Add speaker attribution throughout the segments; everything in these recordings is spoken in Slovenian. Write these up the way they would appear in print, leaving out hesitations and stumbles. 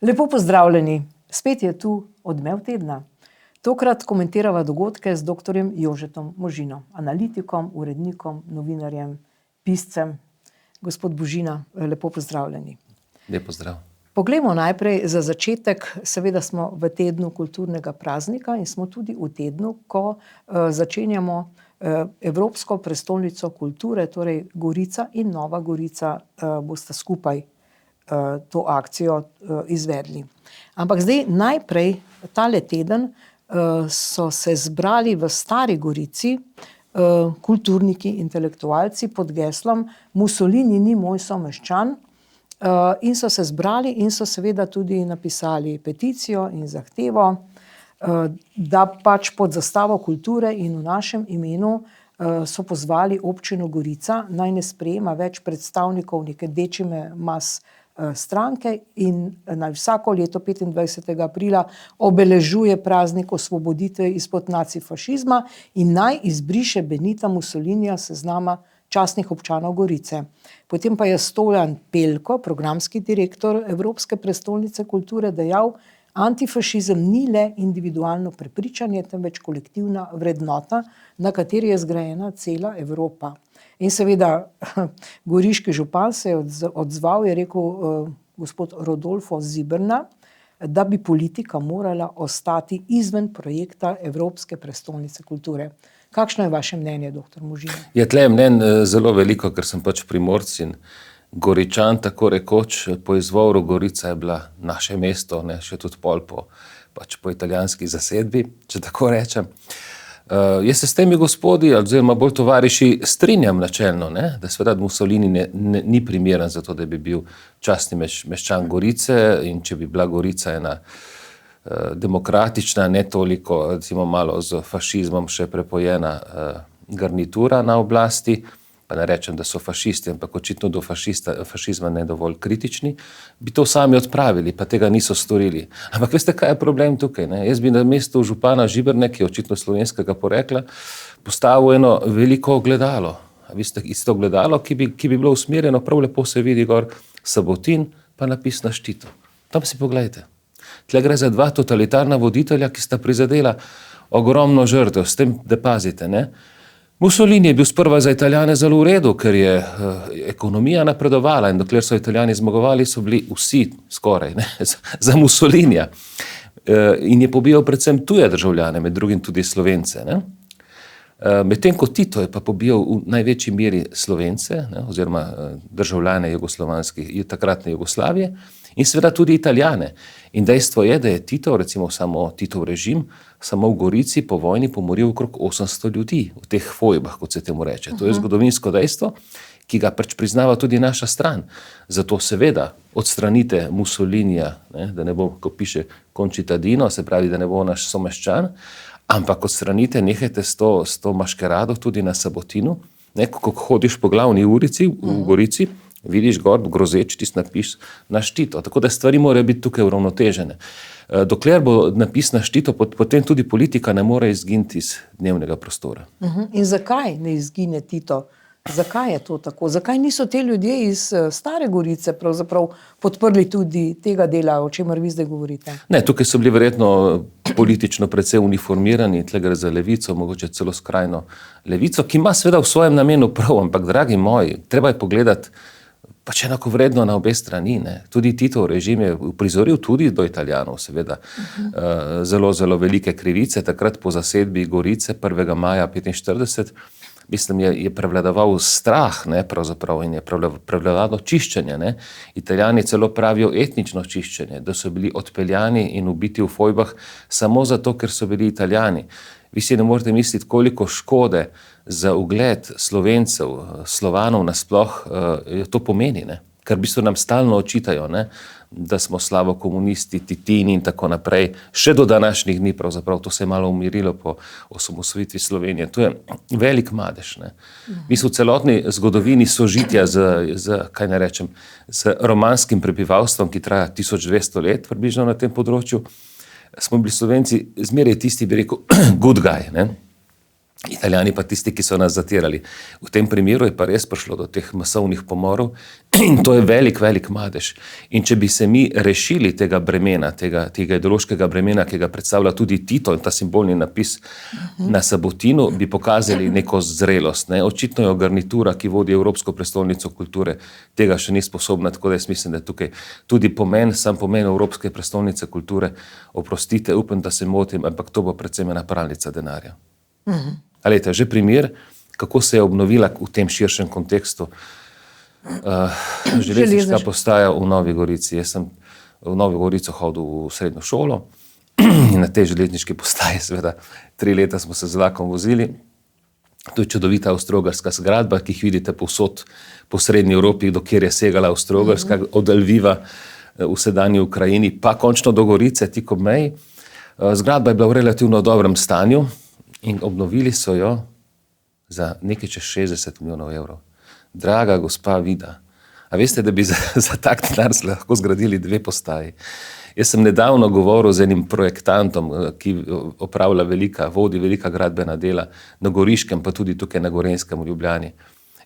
Speaker 1: Lepo pozdravljeni, spet je tu Odmev tedna. Tokrat komentirava dogodke z dr. Jožetom Možino, analitikom, urednikom, novinarjem, piscem. Gospod Možina, lepo pozdravljeni.
Speaker 2: Lep pozdrav.
Speaker 1: Poglejmo najprej za začetek, seveda smo v tednu kulturnega praznika in smo tudi v tednu, ko začenjamo Evropsko prestolnico kulture, torej Gorica in Nova Gorica bosta skupaj to akcijo izvedli. Ampak zdaj najprej tale teden so se zbrali v Stari Gorici kulturniki, intelektualci pod geslom Mussolini ni moj someščan, in so se zbrali in so seveda tudi napisali peticijo in zahtevo, da pač pod zastavo kulture in v našem imenu so pozvali občino Gorica, naj ne sprejema več predstavnikov neke dečime mas stranke in naj vsako leto 25. aprila obeležuje praznik osvoboditve izpod nacifašizma in naj izbriše Benita Mussolinija s seznama častnih občanov Gorice. Potem pa je Stojan Pelko, programski direktor Evropske prestolnice kulture, dejal: antifašizem ni le individualno prepričanje, temveč kolektivna vrednota, na kateri je zgrajena cela Evropa. In seveda goriški župan se je odzval, je rekel gospod Rodolfo Ziberna, da bi politika morala ostati izven projekta Evropske prestolnice kulture. Kakšno je vaše mnenje, dr. Možina?
Speaker 2: Je tle mnen zelo veliko, ker sem pač Primorc in Goričan, tako rekoč. Po izvoru Gorica je bila naše mesto, ne, še tudi pol po italijanski zasedbi, če tako rečem. Jaz se s temi gospodi, oziroma bolj tovariši, strinjam načelno, ne, da seveda Mussolini ni primeren za to, da bi bil častni meščan Gorice, in če bi bila Gorica ena demokratična, ne toliko, recimo malo z fašizmom še prepojena garnitura na oblasti, pa ne rečem, da so fašisti, ampak očitno do fašizma ne dovolj kritični, bi to sami odpravili, pa tega niso storili. Ampak veste, kaj je problem tukaj, ne? Jaz bi na mestu župana Žiberne, ki je očitno slovenskega porekla, postavil eno veliko ogledalo. A veste, isto ogledalo, ki bi bilo usmerjeno, prav lepo se vidi gor Sabotin, pa napis na ščitu. Tam si poglejte. Tle gre za dva totalitarna voditelja, ki sta prizadela ogromno žrtev, s tem, da pazite, ne? Mussolini je bil sprva za Italijane zelo v redu, ker je ekonomija napredovala in dokler so Italijani zmagovali, so bili vsi skoraj, ne, za Mussolinija. In je pobijal predvsem tuje državljane, med drugim tudi Slovence, ne. Medtem ko Tito je pa pobijal v največji meri Slovence, ne, oziroma državljane takratne Jugoslavije in seveda tudi Italijane. In dejstvo je, da je Tito, recimo samo Titov režim, samo v Gorici po vojni pomoril okrog 800 ljudi v teh fojbah, kot se temu reče. To je zgodovinsko dejstvo, ki ga pač priznava tudi naša stran. Zato seveda odstranite Mussolinija, ne, da ne bo, ko piše Cončitadino, se pravi, da ne bo naš someščan, ampak odstranite, nehajte s to maškerado tudi na Sabotinu, ne, ko hodiš po glavni ulici v Gorici, vidiš gor grozeč tist napis na štito. Tako da stvari morajo biti tukaj uravnotežene. Dokler bo napis na štito, potem tudi politika ne more izginiti iz dnevnega prostora.
Speaker 1: In zakaj ne izgine Tito? Zakaj je to tako? Zakaj niso te ljudje iz Stare Gorice pravzaprav podprli tudi tega dela, o čemer vi zdaj govorite?
Speaker 2: Ne, tukaj so bili verjetno politično precej uniformirani, tle gre za levico, mogoče celo skrajno levico, ki ima seveda v svojem namenu prav, ampak dragi moji, treba je pogledati pač enako vredno na obe strani, ne. Tudi Titov režim je prizoril tudi do Italijanov, seveda, zelo, zelo velike krivice. Takrat po zasedbi Gorice 1. maja 1945, mislim, je prevladoval strah, ne, pravzaprav, in je prevladalo čiščenje, ne. Italijani celo pravijo etnično čiščenje, da so bili odpeljani in ubiti v fojbah samo zato, ker so bili Italijani. Vi si ne morete misliti, koliko škode za ugled Slovencev, Slovanov nasploh to pomeni, ne. Ker v bistvu nam stalno očitajo, ne, da smo slabo komunisti, titini in tako naprej. Še do današnjih dni pravzaprav, to se je malo umirilo po osamosvojitvi Slovenije. To je velik madež, ne. Mi smo v celotni zgodovini sožitja kaj ne rečem, z romanskim prebivalstvom, ki traja 1200 let približno na tem področju, smo bili Slovenci zmeraj tisti, bi rekel, good guy, ne. Italijani pa tisti, ki so nas zatirali. V tem primeru je pa res prišlo do teh masovnih pomorov in to je velik, velik madež. In če bi se mi rešili tega bremena, tega ideološkega bremena, ki ga predstavlja tudi Tito in ta simbolni napis na Sabotinu, bi pokazali neko zrelost. Ne? Očitno je garnitura, ki vodi Evropsko prestolnico kulture, tega še ni sposobna, tako da jaz mislim, da je tukaj tudi sam pomen Evropske prestolnice kulture, oprostite, upam, da se motim, ampak to bo predvsem ena pralnica denarja. Alejte, že primer, kako se je obnovila v tem širšem kontekstu železniška postaja v Novi Gorici. Jaz sem v Novi Gorico hodil v srednjo šolo in na tej železniški postaji, seveda, 3 leta smo se z vlakom vozili. To je čudovita Avstro-Ogrska zgradba, ki jih vidite povsod po srednji Evropi, dokjer je segala Avstro-Ogrska, od Lviva v sedanji Ukrajini, pa končno do Gorice, tik ob meji. Zgradba je bila v relativno dobrem stanju, in obnovili so jo za nekaj čez 60 milijonov evrov. Draga gospa Vida, a veste, da bi za tak denar lahko zgradili 2 postaji? Jaz sem nedavno govoril z enim projektantom, ki vodi velika gradbena dela na Goriškem, pa tudi tukaj na Gorenjskem v Ljubljani.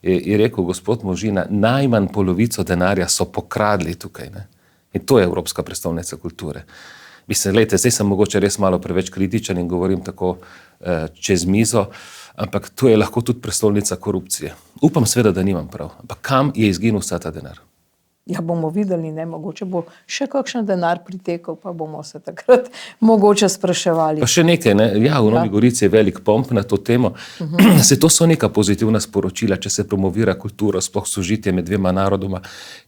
Speaker 2: Je rekel, gospod Možina, najmanj polovico denarja so pokradli tukaj. Ne? In to je Evropska prestolnica kulture. Mislim, gledajte, zdaj sem mogoče res malo preveč kritičen in govorim tako čez mizo, ampak to je lahko tudi prestolnica korupcije. Upam seveda, da nimam prav. Ampak kam je izginil vsa ta denar?
Speaker 1: Ja, bomo videli, ne, mogoče bo še kakšen denar pritekel, pa bomo se takrat mogoče spraševali.
Speaker 2: Pa še nekaj, ne? Ja, v Novi Gorici je velik pomp na to temo. Se to so neka pozitivna sporočila, če se promovira kulturo, sploh sožitje med 2 narodoma,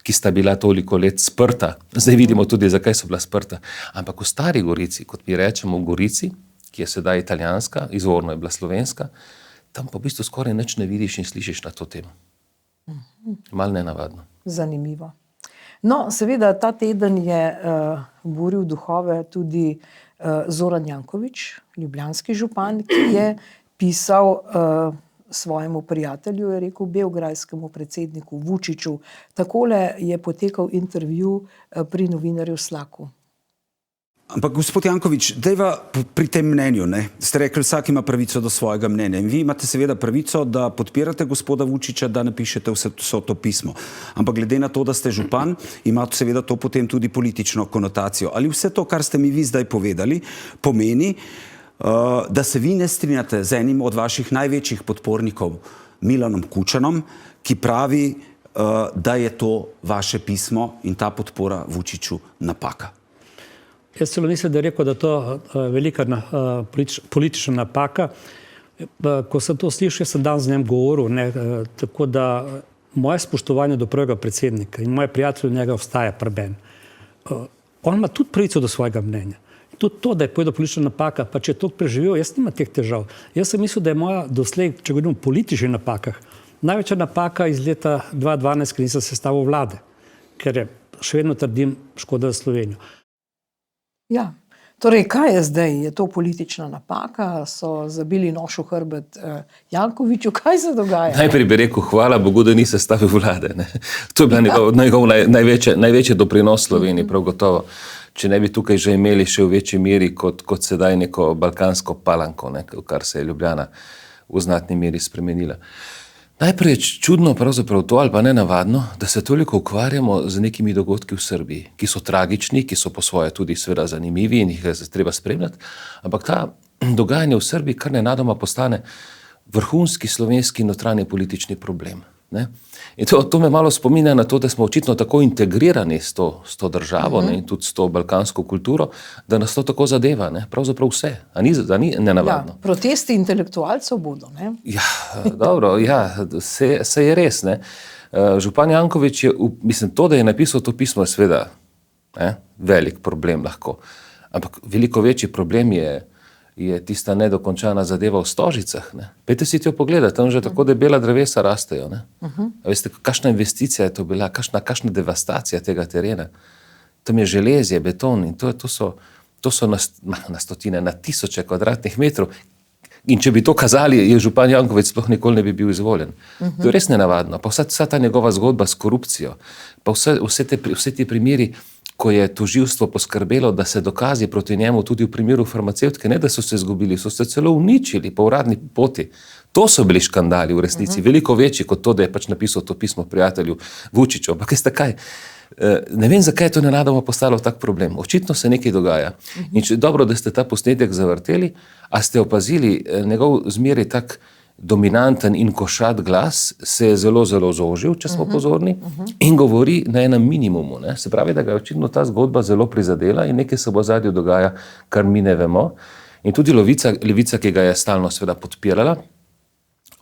Speaker 2: ki sta bila toliko let sprta. Zdaj vidimo tudi, zakaj so bila sprta. Ampak v Stari Gorici, kot mi rečemo v Gorici, ki je sedaj italijanska, izvorno je bila slovenska, tam pa v bistvu skoraj nič ne vidiš in slišiš na to temo. Malo nenavadno.
Speaker 1: Zanimivo. No, seveda, ta teden je buril duhove tudi Zoran Janković, ljubljanski župan, ki je pisal svojemu prijatelju, je rekel, beograjskemu predsedniku Vučiću. Takole je potekal intervju pri novinarju Slaku.
Speaker 3: Ampak, gospod Janković, dejva pri tem mnenju, ne? Ste rekli, vsak ima pravico do svojega mnenja. In vi imate seveda pravico, da podpirate gospoda Vučića, da napišete vso to pismo. Ampak glede na to, da ste župan, ima seveda to potem tudi politično konotacijo. Ali vse to, kar ste mi vi zdaj povedali, pomeni, da se vi ne strinjate z enim od vaših največjih podpornikov, Milanom Kučanom, ki pravi, da je to vaše pismo in ta podpora Vučiću napaka?
Speaker 4: Jaz celo mislim, da je rekel, da je to velika politična napaka. Ko sem to slišal, sem dan z njim govoril, ne, tako da moje spoštovanje do prvega predsednika in moje prijatelje njega ostaja preben. On ima tudi pravico do svojega mnenja. Tudi to, da je povedal politična napaka, pa če je to preživel, jaz nimam teh težav. Jaz sem mislil, da je moja doslej, če govorim o političnih napakah, največja napaka iz leta 2012, ker nisem sestavil vlade, ker je, še vedno trdim, škoda za Slovenijo.
Speaker 1: Ja, torej, kaj je zdaj? Je to politična napaka? So zabili nož v hrbet Jankoviću? Kaj se dogaja?
Speaker 2: Najprej bi rekel, hvala Bogu, da ni sestavil vlade. Ne? To je bil njegov največji doprinos Sloveniji, prav gotovo. Če ne bi tukaj že imeli še v večji meri kot sedaj neko balkansko palanko, ne? Kar se je Ljubljana v znatni meri spremenila. Najprej je čudno pravzaprav to, ali pa nenavadno, da se toliko ukvarjamo z nekimi dogodki v Srbiji, ki so tragični, ki so po svoje tudi seveda zanimivi in jih je treba spremljati, ampak ta dogajanje v Srbiji kar nenadoma postane vrhunski slovenski notranji politični problem. Ne? In to me malo spominja na to, da smo očitno tako integrirani s to državo, ne, in tudi s to balkansko kulturo, da nas to tako zadeva, ne, pravzaprav vse. A ni nenavadno?
Speaker 1: Ja, protesti intelektualcev bodo, ne?
Speaker 2: Ja, dobro, ja, se je res, ne. Župan Janković je, mislim, to, da je napisal to pismo, je seveda velik problem lahko. Ampak veliko večji problem je tista nedokončana zadeva v Stožicah. Ne. Pejte si to pogledati, tam že tako debela drevesa rastejo. Ne. A veste, kakšna investicija je to bila, kakšna devastacija tega terena. Tam je železje, beton in to so na stotine, na tisoče kvadratnih metrov. In če bi to kazali, je župan Janković sploh nikoli ne bi bil izvoljen. To je res nenavadno. Pa vsa ta njegova zgodba s korupcijo, pa vse ti primeri ko je tožilstvo poskrbelo, da se dokazi proti njemu tudi v primeru farmacevtke, ne da so se izgubili, so se celo uničili po uradni poti. To so bili škandali v resnici, veliko večji kot to, da je pač napisal to pismo prijatelju Vučiću. Ampak veste kaj, ne vem, zakaj je to nenadoma postalo tak problem. Očitno se nekaj dogaja. In dobro, da ste ta posnetek zavrteli, a ste opazili njegov zmeraj tak dominanten in košat glas se je zelo, zelo zožil, če smo pozorni, in govori na enem minimumu. Ne? Se pravi, da ga je očitno ta zgodba zelo prizadela in nekaj se bo v ozadju dogaja, kar mi ne vemo. In tudi Levica, ki ga je stalno seveda podpirala,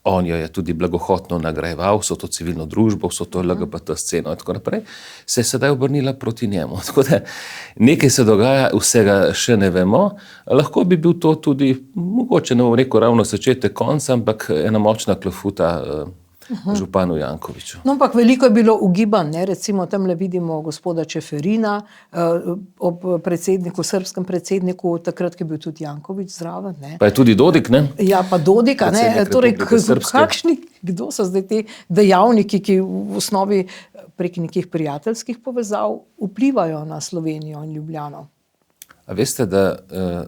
Speaker 2: on jo je tudi blagohotno nagrajeval, vso to civilno družbo, vso to LGBT sceno in tako naprej, se je sedaj obrnila proti njemu. Tako da nekaj se dogaja, vsega še ne vemo. Lahko bi bil to tudi, mogoče ne bom rekel ravno začetek konca, ampak ena močna klofuta županu Jankoviću.
Speaker 1: No, ampak veliko je bilo ugibanj, ne? Recimo tamle vidimo gospoda Čeferina ob predsedniku, srbskem predsedniku, takrat, ki je bil tudi Janković zraven. Ne?
Speaker 2: Pa je tudi Dodik, ne?
Speaker 1: Ja, pa Dodik, ne? Torej,
Speaker 2: Srpske.
Speaker 1: kdo so zdaj te dejavniki, ki v osnovi prek nekih prijateljskih povezav vplivajo na Slovenijo in Ljubljano?
Speaker 2: A veste, da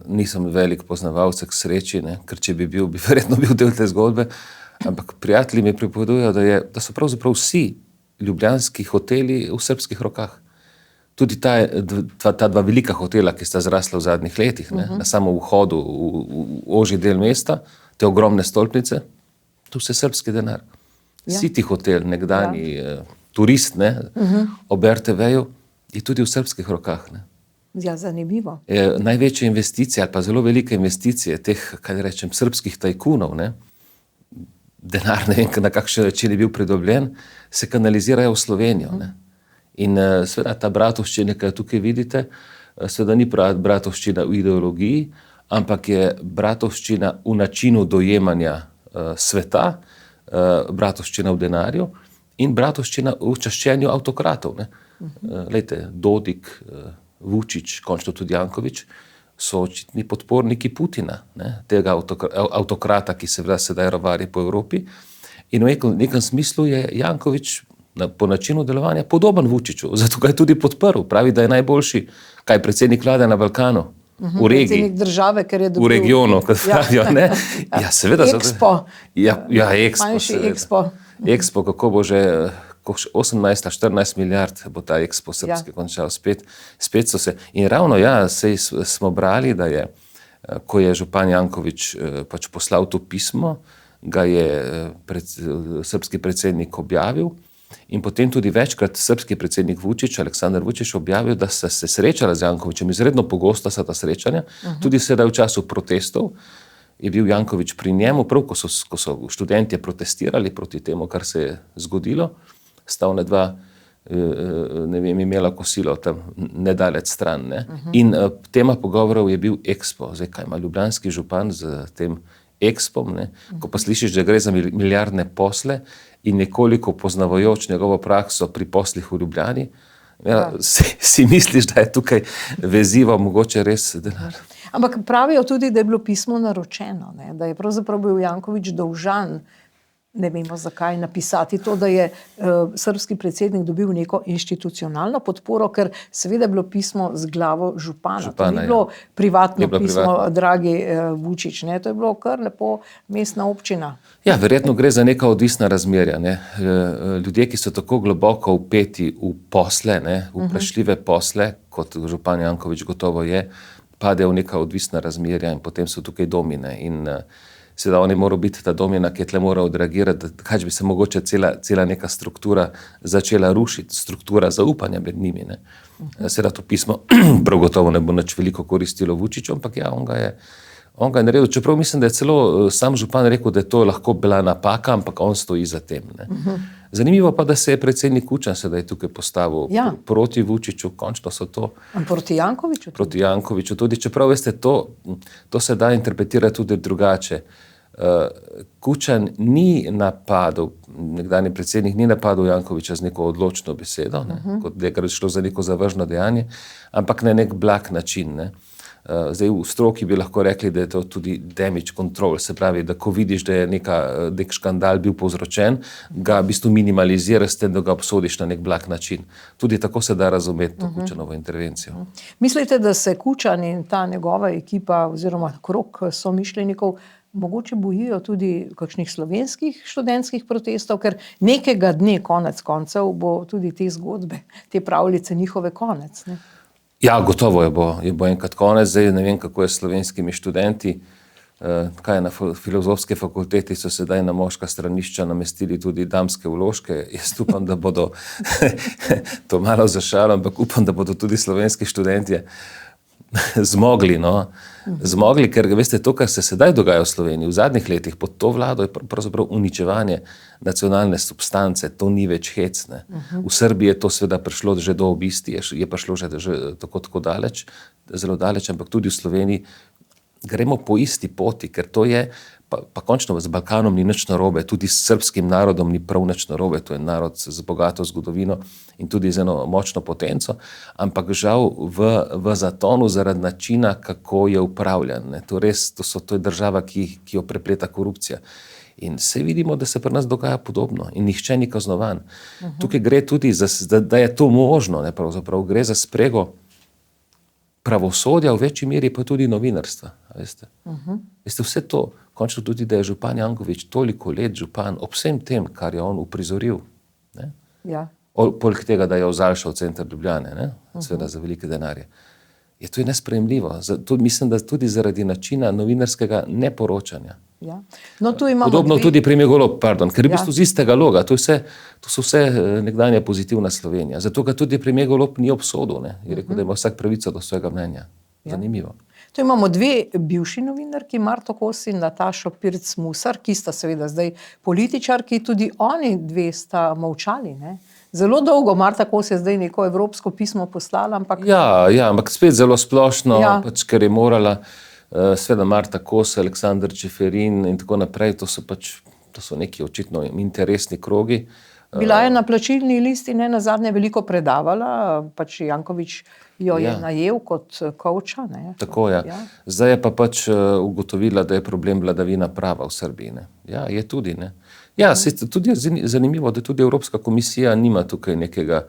Speaker 2: nisem velik poznavalec k sreči, ne? Ker če bi bil, bi verjetno bil del te zgodbe. Ampak prijatelji mi pripovedujejo, da so pravzaprav vsi ljubljanski hoteli v srbskih rokah. Tudi ta dva velika hotela, ki sta zrasla v zadnjih letih, ne, na samo vhodu v ožji del mesta, te ogromne stolpnice, to vse srbski denar. City hotel, nekdani turist, ne, ob RTV-ju, je tudi v srbskih rokah. Ne.
Speaker 1: Ja, zanimivo.
Speaker 2: Največje investicije ali pa zelo velike investicije teh, kaj rečem, srbskih tajkunov, ne, denar, ne vem, na kakšen način je bil pridobljen, se kanalizirajo v Slovenijo. Ne. In seveda ta bratovščina, ki jo tukaj vidite, seveda ni bratovščina v ideologiji, ampak je bratovščina v načinu dojemanja sveta, bratovščina v denarju in bratovščina v čaščenju avtokratov. Ne. Lejte, Dodik, Vučić, končno tudi Janković, so očitni podporniki Putina, ne, tega avtokrata, ki se sedaj rovari po Evropi. In v nekem smislu je Janković po načinu delovanja podoben Vučiću, zato ga je tudi podprl. Pravi, da je najboljši, kaj predsednik vlade na Balkanu, v regiji. Predsednik
Speaker 1: države, ker je dobil...
Speaker 2: V regionu, kot pravijo, ne. Ja, seveda.
Speaker 1: Expo.
Speaker 2: Ja, Expo.
Speaker 1: Manjši Expo.
Speaker 2: Expo, kako bo že... 18-14 milijard bo ta Expo srpski končal. Spet so se. In ravno sej smo brali, da je, ko je župan Janković pač poslal to pismo, ga je srpski predsednik objavil in potem tudi večkrat srpski predsednik Vučić, Aleksandar Vučić, objavil, da se srečala z Jankovićem. Izredno pogosta so ta srečanja, tudi sedaj v času protestov je bil Janković pri njemu, prav ko so študentje protestirali proti temu, kar se je zgodilo. Sta onedva, ne vem, imela kosilo tam nedalec stran. Ne? In tema pogovorov je bil Expo. Zdaj, kaj ima ljubljanski župan z tem Expom, ne? Ko pa slišiš, da gre za milijardne posle in nekoliko poznavajoč njegovo prakso pri poslih v Ljubljani, si misliš, da je tukaj veziva mogoče res denar.
Speaker 1: Ampak pravijo tudi, da je bilo pismo naročeno, ne? Da je pravzaprav bil Janković dolžan, ne vemo zakaj, napisati to, da je srbski predsednik dobil neko institucionalno podporo, ker seveda je bilo pismo z glavo župana. To ni bilo privatno pismo, dragi Vučić, ne? To je bilo kar lepo mestna občina.
Speaker 2: Ja, verjetno gre za neka odvisna razmerja. Ne? Ljudje, ki so tako globoko vpeti v posle, ne? V vprašljive posle, kot župan Janković gotovo je, padejo v neka odvisna razmerja in potem so tukaj domine. In seveda oni morajo biti ta domina, ki je tle mora odreagirati, kaj bi se mogoče cela neka struktura začela rušiti, struktura zaupanja med njimi. Ne. Seveda to pismo prav gotovo ne bo nič veliko koristilo Vučiću, ampak ja, on ga je naredil. Čeprav mislim, da je celo sam župan rekel, da je to lahko bila napaka, ampak on stoji za tem. Ne. Zanimivo pa, da se je predsednik Kučan sedaj tukaj postavil proti Vučiću, končno so to...
Speaker 1: Proti Jankoviću?
Speaker 2: Proti Jankoviću tudi, čeprav veste, to se da interpretirati tudi drugače. Kučan ni napadel, nekdanji predsednik ni napadel Jankovića z neko odločno besedo, ne, kot da je šlo za neko zavržno dejanje, ampak na nek blag način. Ne. Zdaj v stroki bi lahko rekli, da je to tudi damage control, se pravi, da ko vidiš, da je nek škandal bil povzročen, ga v bistvu minimaliziraš s tem, da ga obsodiš na nek blag način. Tudi tako se da razumeti to Kučanovo intervencijo.
Speaker 1: Mislite, da se Kučan in ta njegova ekipa oziroma krog somišljenikov mogoče bojijo tudi kakšnih slovenskih študentskih protestov, ker nekega dne konec koncev bo tudi te zgodbe, te pravljice njihove konec, ne?
Speaker 2: Ja, gotovo je bo enkrat konec. Zdaj ne vem, kako je s slovenskimi študenti. Kaj na filozofski fakulteti so sedaj na moška stranišča namestili tudi damske vložke. Jaz upam, da bodo, to malo za šalo, ampak upam, da bodo tudi slovenski študentje zmogli, Zmogli, ker veste, to, kar se sedaj dogaja v Sloveniji, v zadnjih letih pod to vlado, je pravzaprav uničevanje nacionalne substance, to ni več hec, ne. V Srbiji je to seveda prišlo že do obisti, je prišlo že tako daleč, zelo daleč, ampak tudi v Sloveniji gremo po isti poti, ker to je, pa končno z Balkanom ni nič narobe, tudi s srbskim narodom ni prav nič narobe, to je narod z bogato zgodovino in tudi z eno močno potenco, ampak žal v zatonu zaradi načina, kako je upravljan, ne. To je država, ki jo prepleta korupcija. In se vidimo, da se pri nas dogaja podobno in nihče ni kaznovan. Tukaj gre tudi, da je to možno, ne, pravzaprav gre za sprego pravosodja, v večji meri pa tudi novinarstva, veste. Veste, vse to, končno tudi, da je župan Janković toliko let župan ob vsem tem, kar je on uprizoril, ne.
Speaker 1: Ja.
Speaker 2: Poleg tega, da je ozalšal center Ljubljane, ne, seveda za velike denarje. To je nesprejemljivo. Mislim, da tudi zaradi načina novinarskega neporočanja.
Speaker 1: Ja. No, tu imamo
Speaker 2: podobno tudi pri Megolob, ker v bistvu
Speaker 1: Ja.
Speaker 2: z istega loga, to so vse nekdanja pozitivna Slovenija. Zato ga tudi pri Megolob ni obsodil, ne. Je rekel, da ima vsak pravico do svojega mnenja. Zanimivo.
Speaker 1: Tu imamo dve bivši novinarki, Marto Kos in Natašo Pirc Musar, ki sta seveda zdaj političarki, tudi oni dve sta molčali, ne. Zelo dolgo, Marta Kos je zdaj neko evropsko pismo poslala, ampak
Speaker 2: Ja, ampak spet zelo splošno,
Speaker 1: Ja.
Speaker 2: ker je morala, seveda Marta Kos, Aleksandar Čeferin in tako naprej, to so neki očitno interesni krogi.
Speaker 1: bila je na plačilni listi, ne nazadnje veliko predavala, pač Janković jo je
Speaker 2: Ja.
Speaker 1: najel kot coacha, ne.
Speaker 2: Tako, ja. Zdaj je pa ugotovila, da je problem vladavina prava v Srbiji, ne. Ja, je tudi, ne. Ja, tudi je zanimivo, da tudi Evropska komisija nima tukaj nekega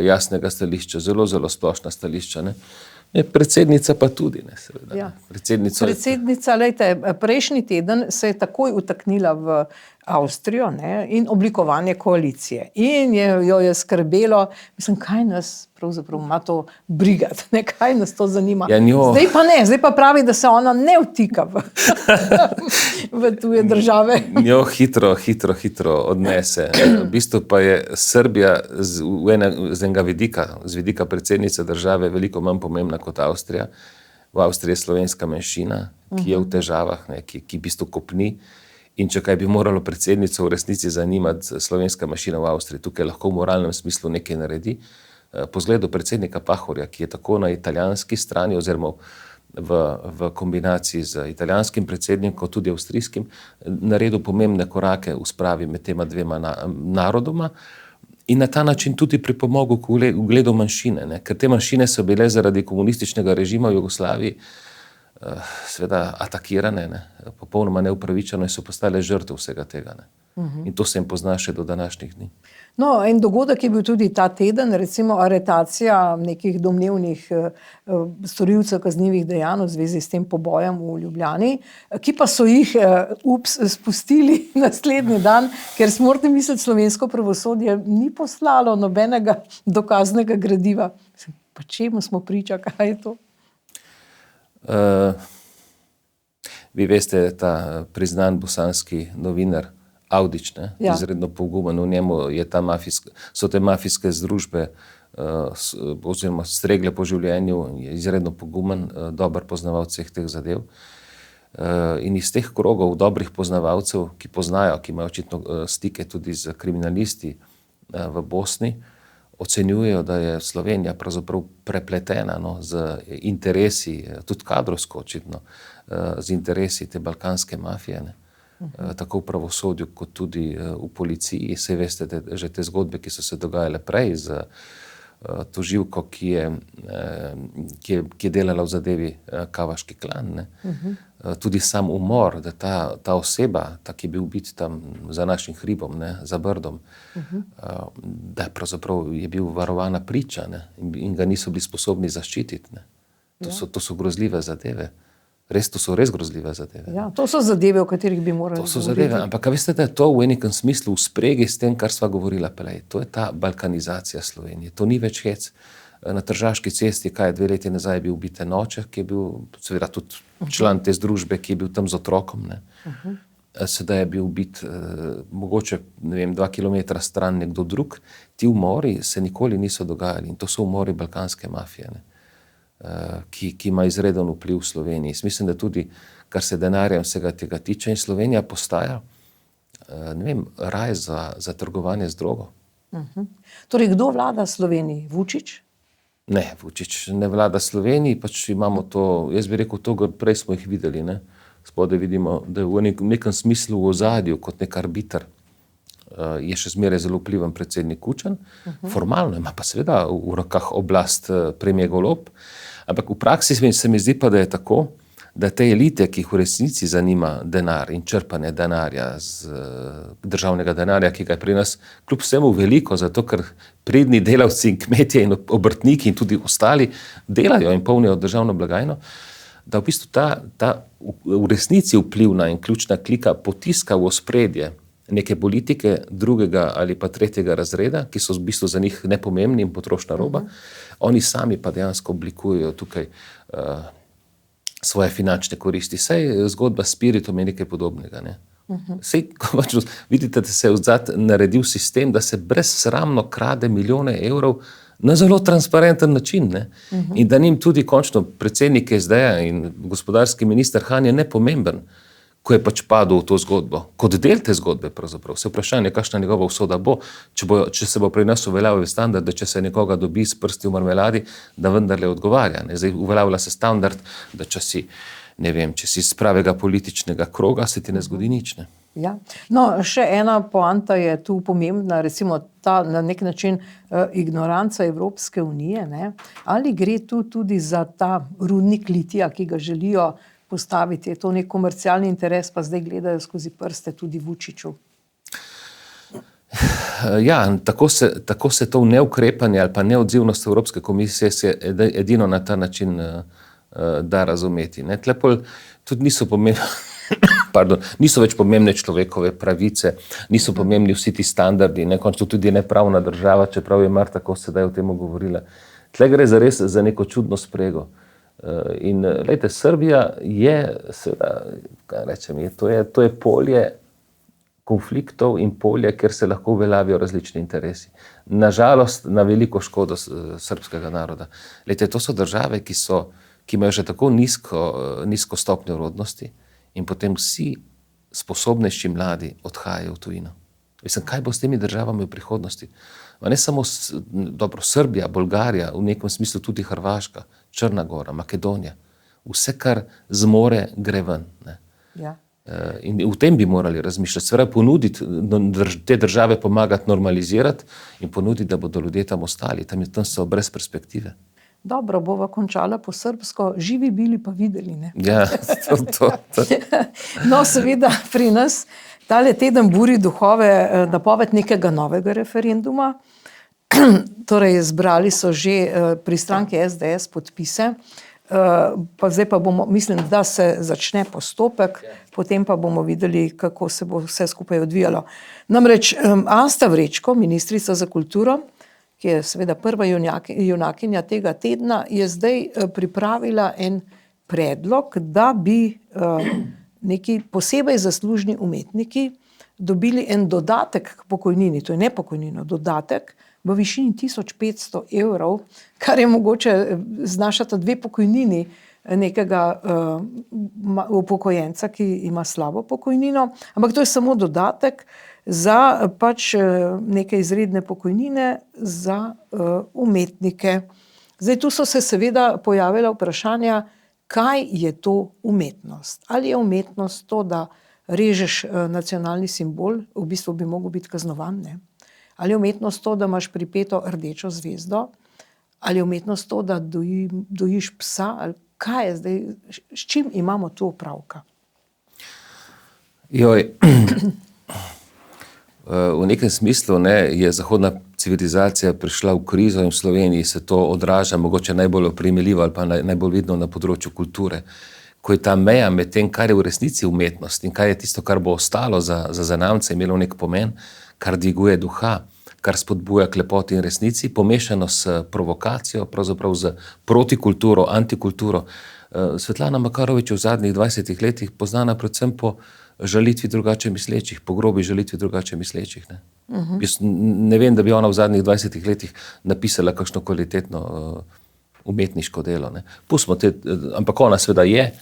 Speaker 2: jasnega stališča, zelo, zelo splošna stališča, ne. Predsednica pa tudi, ne, seveda.
Speaker 1: Ja.
Speaker 2: Predsednica,
Speaker 1: glejte, prejšnji teden se je takoj utaknila v Avstrijo, ne, in oblikovanje koalicije. In jo je skrbelo, mislim, kaj nas pravzaprav ima to brigati, ne, kaj nas to zanima.
Speaker 2: Ja, njo.
Speaker 1: Zdaj pa pravi, da se ona ne vtika v tuje države.
Speaker 2: Njo hitro odnese. V bistvu pa je Srbija z enega vidika, z vidika predsednice države, veliko manj pomembna kot Avstrija. V Avstriji je slovenska manjšina, ki je v težavah, ne, ki v bistvu kopni. In če kaj bi moralo predsednico v resnici zanimati slovenska manjšina v Avstriji, tukaj lahko v moralnem smislu nekaj naredi. Po zgledu predsednika Pahorja, ki je tako na italijanski strani oziroma v kombinaciji z italijanskim predsednikom, kot tudi avstrijskim, naredil pomembne korake v spravi med tema dvema narodoma in na ta način tudi pripomogel k ugledu manjšine, ne? Ker te manjšine so bile zaradi komunističnega režima v Jugoslaviji seveda atakirane, ne? Popolnoma neupravičeno in so postale žrtve vsega tega, ne? In to se jim pozna še do današnjih dni.
Speaker 1: No, en dogodek je bil tudi ta teden, recimo aretacija nekih domnevnih storilcev kaznivih dejanj v zvezi s tem pobojem v Ljubljani, ki pa so jih spustili naslednji dan, ker morate misliti, slovensko pravosodje ni poslalo nobenega dokaznega gradiva. Pa čemu smo priča, kaj je to?
Speaker 2: Vi veste, ta priznan bosanski novinar Avdić, ne?
Speaker 1: Ja.
Speaker 2: Izredno pogumen, v njemu so te mafijske združbe oziroma stregle po življenju, je izredno pogumen, dober poznavalec vseh teh zadev. In iz teh krogov dobrih poznavalcev, ki poznajo, ki imajo očitno stike tudi z kriminalisti v Bosni, ocenjujejo, da je Slovenija pravzaprav prepletena, no, z interesi, tudi kadrovsko očitno, z interesi te balkanske mafije, ne. Tako v pravosodju, kot tudi v policiji. Saj veste, že te zgodbe, ki so se dogajale prej z tožilko, ki je delala v zadevi Kavaški klan. Ne. Tudi sam umor, da ta oseba, ta, ki je bil ubit tam za našim hribom, ne, za Brdom, da pravzaprav je bil varovana priča, ne, in ga niso bili sposobni zaščititi. Ne. To so grozljive zadeve. To so res grozljive zadeve.
Speaker 1: Ja, to so zadeve, o katerih bi morali
Speaker 2: govoriti. To so zadeve, ampak veste, da je to v nekem smislu v spregi s tem, kar sva govorila prej. To je ta balkanizacija Slovenije. To ni več hec. Na Tržaški cesti, 2 leti nazaj je bil ubit oče, ki je bil seveda tudi član te združbe, ki je bil tam z otrokom. Ne. Sedaj je bil ubit mogoče 2 kilometra stran nekdo drug. Ti umori se nikoli niso dogajali in to so umori balkanske mafije, ne. Ki ima izreden vpliv v Sloveniji. Mislim, da tudi, kar se denarja vsega tega tiče, in Slovenija postaja, raj za trgovanje z drogo.
Speaker 1: Torej, kdo vlada Sloveniji? Vučić?
Speaker 2: Ne, Vučić ne vlada Sloveniji, pač imamo to, jaz bi rekel, to, prej smo jih videli, ne. Spodaj vidimo, da je v nekem smislu v ozadju kot nek arbiter je še zmeraj zelo vpliven predsednik Kučan. Formalno ima pa seveda v rokah oblast premier Golob, ampak v praksi se mi zdi pa, da je tako, da te elite, ki jih v resnici zanima denar in črpanje denarja, državnega denarja, ki ga je pri nas kljub vsemu veliko, zato ker pridni delavci in kmetje in obrtniki in tudi ostali delajo in polnijo državno blagajno, da v bistvu ta v resnici vplivna in ključna klika potiska v ospredje neke politike 2. ali pa 3. razreda, ki so v bistvu za njih nepomembni in potrošna roba. Oni sami pa dejansko oblikujejo tukaj svoje finančne koristi. Saj zgodba s Spiritom je nekaj podobnega. Ne? Saj, vidite, da se je odzad naredil sistem, da se brezsramno krade milijone evrov na zelo transparenten način. Ne? In da njim tudi končno predsednik SD-ja in gospodarski minister Han je nepomemben, ko je pač padel v to zgodbo, kot del te zgodbe pravzaprav. Se vprašanje, kakšna njegova usoda bo, če se bo pri nas uveljavil standard, da če se nekoga dobi s prsti v marmeladi, da vendarle odgovarja. Ne? Zdaj uveljavlja se standard, da če si iz pravega političnega kroga, se ti ne zgodi nič. Ne?
Speaker 1: Ja. No, še ena poanta je tu pomembna, recimo ta na nek način ignoranca Evropske unije. Ne? Ali gre tu tudi za ta rudnik litija, ki ga želijo postaviti? Je to nek komercialni interes, pa zdaj gledajo skozi prste tudi Vučiću?
Speaker 2: Ja, tako se to neukrepanje ali pa neodzivnost Evropske komisije se edino na ta način da razumeti. Ne? Tlepol tudi niso več pomembne človekove pravice, niso pomembni vsi ti standardi, ne? Končno tudi nepravna država, čeprav je Marta Kos sedaj o tem govorila. Tle gre res za neko čudno sprego. In lejte, Srbija je, kaj rečem, to je polje konfliktov in polje, kjer se lahko uveljavijo različni interesi. Nažalost, na veliko škodo srbskega naroda. Lejte, to so države, ki imajo že tako nizko stopnjo rodnosti in potem vsi sposobnejši mladi odhajajo v tujino. Mislim, kaj bo s temi državami v prihodnosti? Ne samo Srbija, Bolgarija, v nekem smislu tudi Hrvaška, Črna Gora, Makedonija. Vse, kar zmore, gre ven. Ne? Ja. In v tem bi morali razmišljati. Seveda ponuditi, te države pomagati normalizirati in ponuditi, da bodo ljudje tam ostali. Tam so brez perspektive.
Speaker 1: Dobro, bova končala po srbsko, živi bili pa videli. Ne?
Speaker 2: Ja, to.
Speaker 1: No, seveda pri nas tale teden buri duhove napoved nekega novega referenduma. Torej, zbrali so že pri stranki SDS podpise, pa zdaj pa mislim, da se začne postopek, potem pa bomo videli, kako se bo vse skupaj odvijalo. Namreč Asta Vrečko, ministrica za kulturo, ki je seveda prva junakinja tega tedna, je zdaj pripravila en predlog, da bi neki posebej zaslužni umetniki dobili en dodatek k pokojnini, to je ne pokojnino, dodatek v višini 1500 evrov, kar je mogoče znašati 2 pokojnini nekega upokojenca, ki ima slabo pokojnino, ampak to je samo dodatek za pač neke izredne pokojnine za umetnike. Zdaj tu so se seveda pojavila vprašanja, kaj je to umetnost? Ali je umetnost to, da režeš nacionalni simbol, v bistvu bi mogel biti kaznovan, ne? Ali je umetnost to, da imaš pripeto rdečo zvezdo? Ali je umetnost to, da dojiš psa, ali kaj je zdaj, s čim imamo tu opravka?
Speaker 2: Joj, v nekem smislu je zahodna civilizacija prišla v krizo in v Sloveniji se to odraža mogoče najbolj oprijemljivo ali pa najbolj vidno na področju kulture. Ko je ta meja med tem, kar je v resnici umetnost in kaj je tisto, kar bo ostalo za zanamce, imelo nek pomen, kar dviguje duha, kar spodbuja k lepoti in resnici, pomešano s provokacijo, pravzaprav z protikulturo, antikulturo. Svetlana Makarovič je v zadnjih 20 letih poznana predvsem po žalitvi drugače mislečih, po grobi žalitvi drugače mislečih. Jaz ne vem, da bi ona v zadnjih 20 letih napisala kakšno kvalitetno umetniško delo. Pustimo te, ampak ona seveda je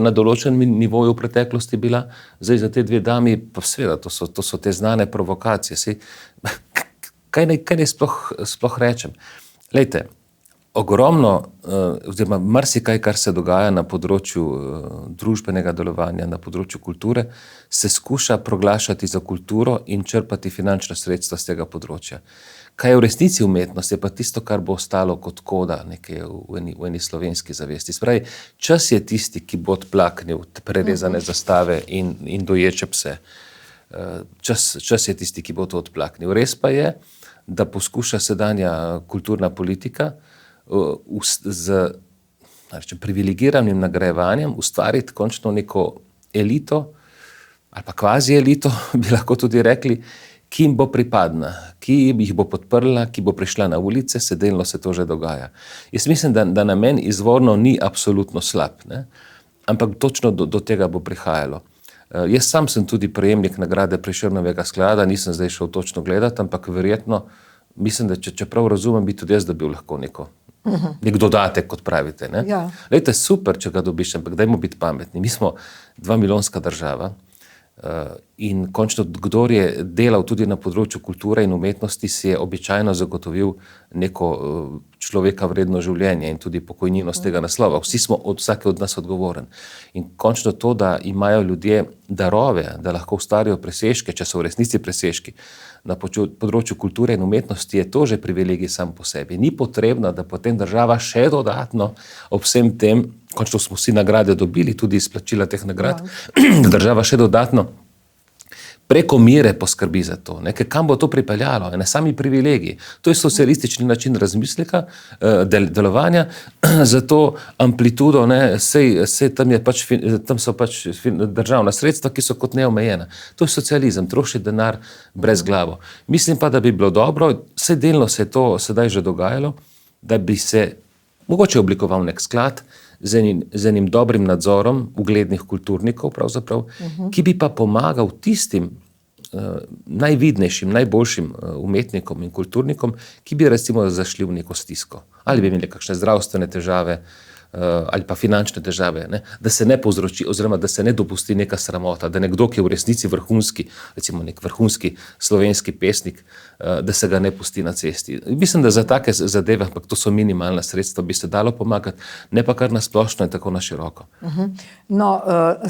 Speaker 2: na določenem nivoju v preteklosti bila, zdaj za te dve dami, pa seveda, to so te znane provokacije. Kaj naj sploh rečem? Lejte, ogromno, oziroma marsikaj, kar se dogaja na področju družbenega delovanja, na področju kulture, se skuša proglašati za kulturo in črpati finančna sredstva z tega področja. Kaj je v resnici umetnost, je pa tisto, kar bo ostalo kot koda nekje v eni slovenski zavesti. Spravi, čas je tisti, ki bo odplaknil prerezane zastave in doječe pse. Čas je tisti, ki bo to odplaknil. Res pa je, da poskuša sedanja kulturna politika z privilegiranim nagrajevanjem ustvariti končno neko elito, ali pa kvazi elito, bi lahko tudi rekli, ki jim bo pripadna, ki jih bo podprla, ki bo prišla na ulice, delno se to že dogaja. Jaz mislim, da namen izvorno ni absolutno slab, ampak točno do tega bo prihajalo. Jaz sam sem tudi prejemnik nagrade Prešernovega sklada, nisem zdaj šel točno gledati, ampak verjetno, mislim, da če prav razumem, bi tudi jaz dobil lahko nek dodatek, kot pravite.
Speaker 1: Ja.
Speaker 2: Lejte, super, če ga dobiš, ampak dajmo biti pametni. Mi smo 2-milijonska država, in končno, kdor je delal tudi na področju kulture in umetnosti, si je običajno zagotovil neko človeka vredno življenje in tudi pokojnino z tega naslova. Vsi smo vsake od nas odgovoren. In končno to, da imajo ljudje darove, da lahko ustvarijo presežke, če so v resnici presežki, na področju kulture in umetnosti, je to že privilegij sam po sebi. Ni potrebno, da potem država še dodatno ob vsem tem, končno smo vsi nagrade dobili, tudi izplačila teh nagrad, da država še dodatno preko mere poskrbi za to. Kam bo to pripeljalo? Sami privilegiji. To je socialistični način razmisleka, delovanja, za to amplitudo, tam so pač državna sredstva, ki so kot neomejena. To je socializem, troši denar brez glavo. Mislim pa, da bi bilo dobro, delno se je to sedaj že dogajalo, da bi se mogoče oblikoval nek sklad z enim dobrim nadzorom uglednih kulturnikov, pravzaprav, ki bi pa pomagal tistim najvidnejšim, najboljšim umetnikom in kulturnikom, ki bi recimo zašli v neko stisko. Ali bi imeli kakšne zdravstvene težave, ali pa finančne težave, da se ne povzroči, oziroma da se ne dopusti neka sramota, da nekdo, ki je v resnici vrhunski, recimo nek vrhunski slovenski pesnik, da se ga ne pusti na cesti. Mislim, da za take zadeve, ampak to so minimalna sredstva, bi se dalo pomagati, ne pa kar na splošno in tako na široko.
Speaker 1: No,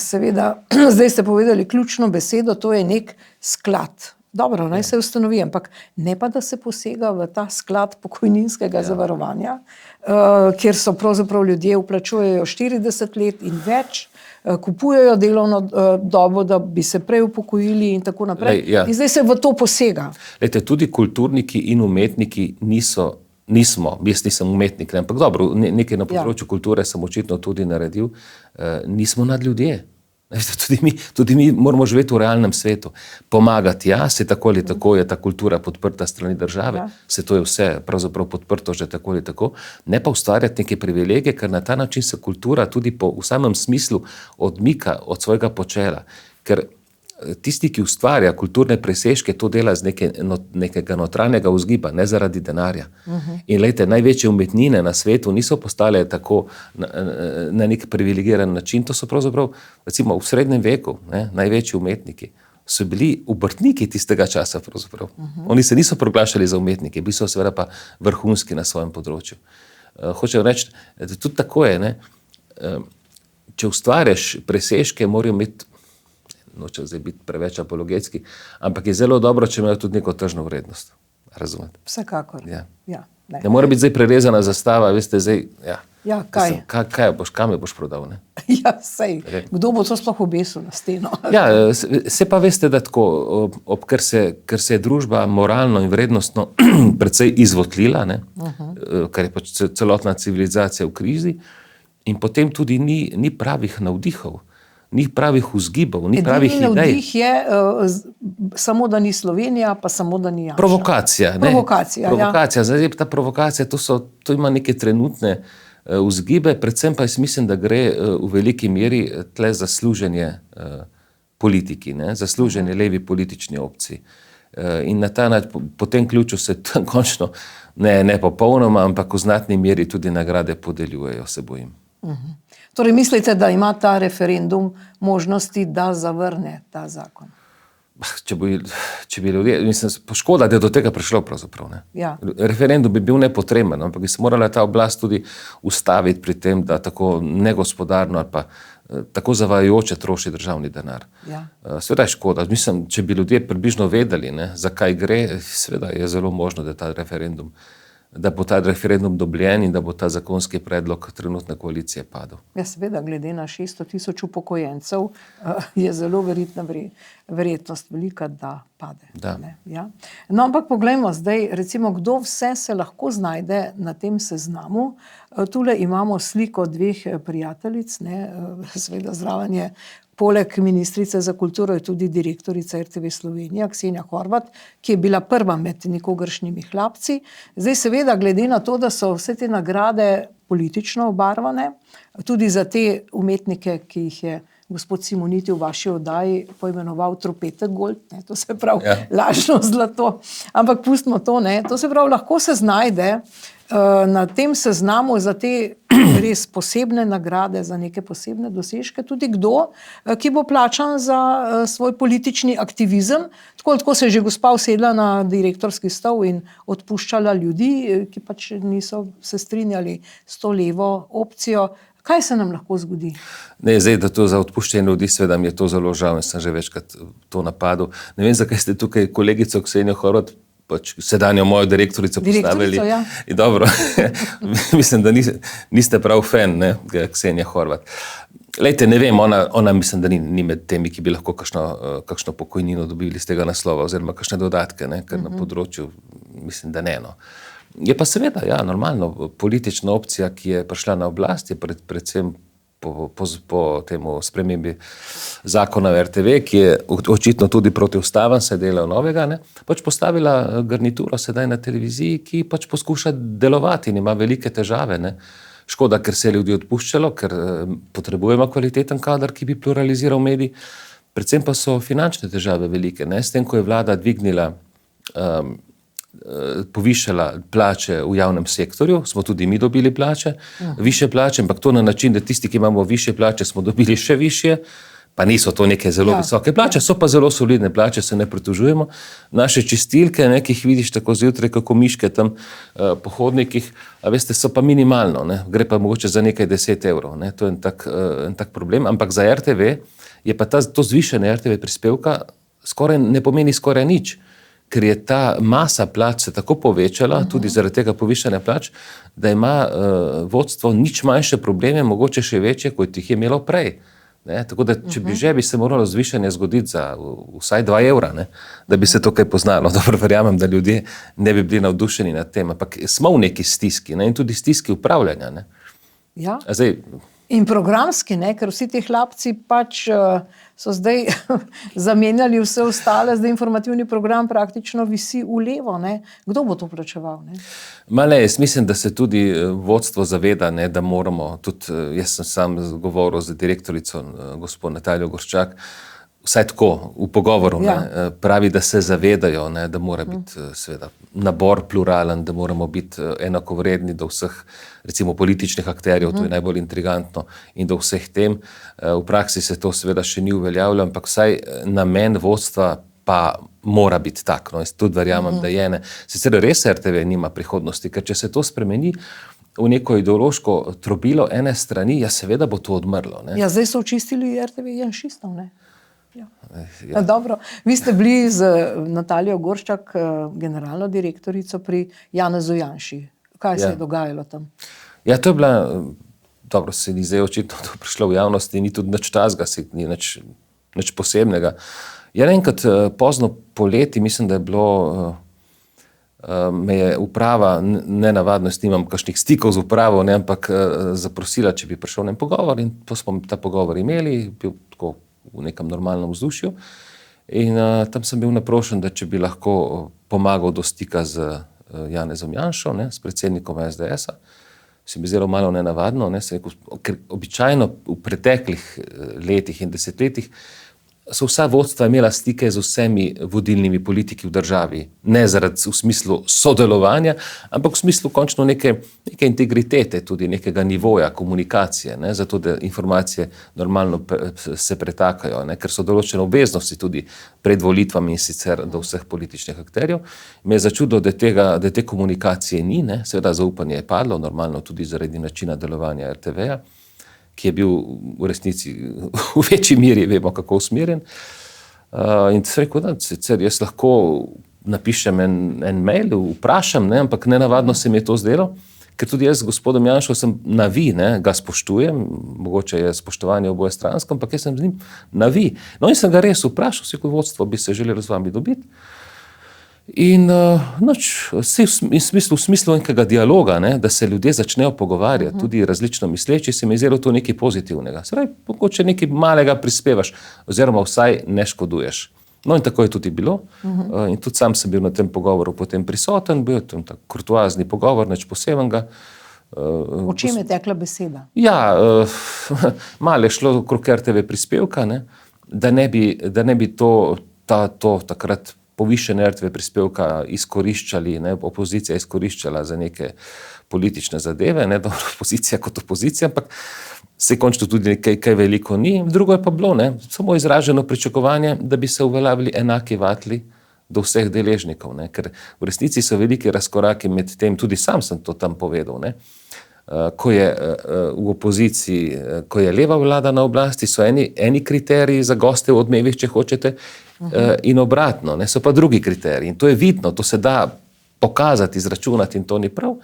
Speaker 1: seveda, zdaj ste povedali ključno besedo, to je nek sklad. Dobro, naj se ustanovi, ampak ne pa, da se posega v ta sklad pokojninskega zavarovanja, kjer so pravzaprav ljudje vplačujejo 40 let in več, kupujejo delovno dobo, da bi se prej upokojili in tako naprej. In zdaj se v to posega.
Speaker 2: Lejte, tudi kulturniki in umetniki nismo, jaz nisem umetnik, ampak dobro, nekaj na področju kulture sem očitno tudi naredil, nismo nadljudje. Tudi mi moramo živeti v realnem svetu. Pomagati, se tako ali tako je ta kultura podprta strani države, se to je vse pravzaprav podprto že tako ali tako, ne pa ustvarjati neke privilegije, ker na ta način se kultura tudi v samem smislu odmika od svojega počela. Ker tisti, ki ustvarja kulturne presežke, to dela z nekega notranjega vzgiba, ne zaradi denarja. In lejte, največje umetnine na svetu niso postale tako na nek privilegiran način, to so pravzaprav, recimo v srednjem veku, največji umetniki so bili obrtniki tistega časa pravzaprav. Oni se niso proglašali za umetnike, bili so seveda pa vrhunski na svojem področju. Hočem reči, tudi tako je, če ustvarjaš presežke, morajo imeti, nočem zdaj biti preveč apologetski, ampak je zelo dobro, če imajo tudi neko tržno vrednost. Razumete?
Speaker 1: Vsekakor.
Speaker 2: Ja.
Speaker 1: Ne.
Speaker 2: Ne more biti zdaj prerezana zastava, veste, zdaj,
Speaker 1: Ja, kaj?
Speaker 2: Mislim, kaj boš, kam jo boš prodal, ne?
Speaker 1: Ja, sej. Kdo bo to sploh obesil na steno?
Speaker 2: Ja, se pa veste, da tako, ker se je družba moralno in vrednostno precej izvotlila, ne, ker je pač celotna civilizacija v krizi, in potem tudi ni pravih navdihov, ni pravih vzgibov, ni pravih idej.
Speaker 1: Edini navdih je samo, da ni Slovenija, pa samo, da ni Janša.
Speaker 2: Provokacija.
Speaker 1: Provokacija, ja.
Speaker 2: Zdaj, ta provokacija, to ima neke trenutne vzgibe, predvsem pa jaz mislim, da gre v veliki meri tle za služenje politiki, ne? Za služenje levi politični opciji. In na ta način, po tem ključu se končno, ne popolnoma, ampak v znatni meri tudi nagrade podeljujejo, se bojim.
Speaker 1: Torej mislite, da ima ta referendum možnosti, da zavrne ta zakon?
Speaker 2: Če bi ljudje, mislim, škoda, da je do tega prišlo pravzaprav, ne.
Speaker 1: Ja.
Speaker 2: Referendum bi bil nepotreben, ampak bi se morala ta oblast tudi ustaviti pri tem, da tako negospodarno ali pa tako zavajajoče troši državni denar.
Speaker 1: Ja.
Speaker 2: Seveda je škoda. Mislim, če bi ljudje približno vedeli, ne, zakaj gre, seveda je zelo možno, da bo ta referendum dobljen in da bo ta zakonski predlog trenutne koalicije padel.
Speaker 1: Ja, seveda, glede na 600,000 upokojencev je zelo verjetnost velika, da pade.
Speaker 2: Da.
Speaker 1: Ne? Ja. No, ampak poglejmo zdaj, recimo, kdo vse se lahko znajde na tem seznamu. Tule imamo sliko dveh prijateljic, ne? Seveda zraven je poleg ministrice za kulturo je tudi direktorica RTV Slovenija, Ksenija Horvat, ki je bila prva med nikogaršnjimi hlapci. Zdaj seveda, glede na to, da so vse te nagrade politično obarvane, tudi za te umetnike, ki jih je gospod Simoniti v vaši oddaji poimenoval Tropetek Gold, ne, to se pravi lažno zlato, ampak pustimo to, ne, to se pravi, lahko se znajde na tem seznamu za te res posebne nagrade, za neke posebne dosežke, tudi kdo, ki bo plačan za svoj politični aktivizem. Tako se je že gospa usedla na direktorski stol in odpuščala ljudi, ki pač niso se strinjali s to levo opcijo. Kaj se nam lahko zgodi?
Speaker 2: Ne, zdaj, da to za odpuščanje ljudi, seveda mi je to zelo žal in sem že večkrat to napadel. Ne vem, zakaj ste tukaj kolegico Ksenijo Horvat, pač sedanjo mojo direktorico postavili.
Speaker 1: Ja.
Speaker 2: In dobro, mislim, da niste prav fan, ne, Ksenija Horvat. Lejte, ne vem, ona mislim, da ni med temi, ki bi lahko kakšno pokojnino dobili z tega naslova, oziroma kakšne dodatke, ne, ker na področju mislim, da ne. No. Je pa seveda, ja, normalno, politična opcija, ki je prišla na oblast, je predvsem po temu spremembi zakona o RTV, ki je očitno tudi protiustaven, se dela novega, ne, pač postavila garnituro sedaj na televiziji, ki pač poskuša delovati in ima velike težave, ne. Škoda, ker se je ljudi odpuščalo, ker potrebujemo kvaliteten kader, ki bi pluraliziral medij, predvsem pa so finančne težave velike, ne, s tem, ko je vlada dvignila povišala plače v javnem sektorju, smo tudi mi dobili plače, višje plače, ampak to na način, da tisti, ki imamo višje plače, smo dobili še višje, pa niso to neke zelo visoke plače, so pa zelo solidne plače, se ne pritožujemo. Naše čistilke, ne, ki jih vidiš tako zjutraj, kako miške tam po hodnikih, a veste, so pa minimalno, ne, gre pa mogoče za nekaj 10 evrov, ne, to je en tak problem, ampak za RTV je pa to zvišanje RTV prispevka ne pomeni skoraj nič, ker je ta masa plač se tako povečala, tudi zaradi tega povišanja plač, da ima vodstvo nič manjše probleme, mogoče še večje, kot jih je imelo prej. Ne? Tako da, če bi se moralo zvišanje zgoditi za vsaj 2 evra, ne? Da bi se to kaj poznalo. Dobro, verjamem, da ljudje ne bi bili navdušeni nad tem, ampak smo v neki stiski, ne? In tudi stiski upravljanja. Ne?
Speaker 1: Ja.
Speaker 2: Zdaj,
Speaker 1: in programski, ne, ker vsi ti hlapci pač so zdaj zamenjali vse ostale, zdaj informativni program praktično visi v levo, ne. Kdo bo to plačeval, ne?
Speaker 2: Jaz mislim, da se tudi vodstvo zaveda, ne, da moramo, tudi jaz sem sam govoril z direktorico, gospod Nataljo Gorščak, vsaj tako, v pogovoru, ne, pravi, da se zavedajo, ne, da mora biti seveda nabor pluralen, da moramo biti enakovredni do vseh, recimo političnih akterjev, to je najbolj intrigantno, in do vseh tem. V praksi se to seveda še ni uveljavljalo, ampak vsaj namen vodstva pa mora biti tak. No, jaz tudi verjamem, da je ne. Sicer res RTV nima prihodnosti, ker če se to spremeni v neko ideološko trobilo ene strani, ja seveda bo to odmrlo. Ne.
Speaker 1: Ja, zdaj so očistili RTV janšistov, ne? Ja. Dobro, vi ste bili z Nataljo Gorščak, generalno direktorico pri Janezu Janši. Kaj se je dogajalo tam?
Speaker 2: Ja, to je bila, dobro, se ni zdaj očitno to prišlo v javnosti, ni tudi nič tazga, ni nič posebnega. Ja, enkrat pozno poleti, mislim, da je bilo, me je uprava, nenavadno s nimam kakšnih stikov z upravo, ne, ampak zaprosila, če bi prišel na pogovor in to smo ta pogovor imeli, bil tako v nekem normalnem vzdušju in tam sem bil naprošen, da če bi lahko pomagal do stika z Janezom Janšo, ne, s predsednikom SDS-a. Se mi zelo malo nenavadno, ne, se rekel, ker običajno v preteklih letih in desetletjih so vsa vodstva imela stike z vsemi vodilnimi politiki v državi. Ne zaradi v smislu sodelovanja, ampak v smislu končno neke integritete, tudi nekega nivoja komunikacije, ne, zato da informacije normalno se pretakajo, ne, ker so določene obveznosti tudi pred volitvami in sicer do vseh političnih akterjev. Me je začudilo, da te komunikacije ni, ne, seveda zaupanje je padlo, normalno tudi zaradi načina delovanja RTV-ja, ki je bil v resnici v večji meri, vemo kako usmerjen. In se rekel, da sicer jaz lahko napišem en mail, vprašam, ne, ampak nenavadno se mi je to zdelo, ker tudi jaz z gospodom Janšo sem na vi, ne, ga spoštujem, mogoče je spoštovanje oboje stransko, ampak jaz sem z njim na vi. No in sem ga res vprašal, vse vodstvo bi se želelo z vami dobiti. In v smislu nekega dialoga, ne, da se ljudje začnejo pogovarjati, tudi različno misleči, se mi je zdelo to nekaj pozitivnega. Se pravi, mogoče nekaj malega prispevaš, oziroma vsaj ne škoduješ. No in tako je tudi bilo. In tudi sam sem bil na tem pogovoru potem prisoten, bil je tam tak kurtoazni pogovor, nič posebnega.
Speaker 1: O čem je tekla beseda?
Speaker 2: Ja, malo je šlo okrog RTV prispevka, ne, da ne bi to takrat povišene RTV prispevka izkoriščali, ne, opozicija izkoriščala za neke politične zadeve, ne, dobro, opozicija kot opozicija, ampak se končno tudi kaj veliko ni. Drugo je pa bilo, ne, samo izraženo pričakovanje, da bi se uveljavili enaki vatli do vseh deležnikov, ne, ker v resnici so veliki razkoraki med tem, tudi sam sem to tam povedal, ne. Ko je v opoziciji, ko je leva vlada na oblasti, so eni kriteriji za goste v Odmevih, če hočete, in obratno, ne, so pa drugi kriteriji. In to je vidno, to se da pokazati, izračunati in to ni prav.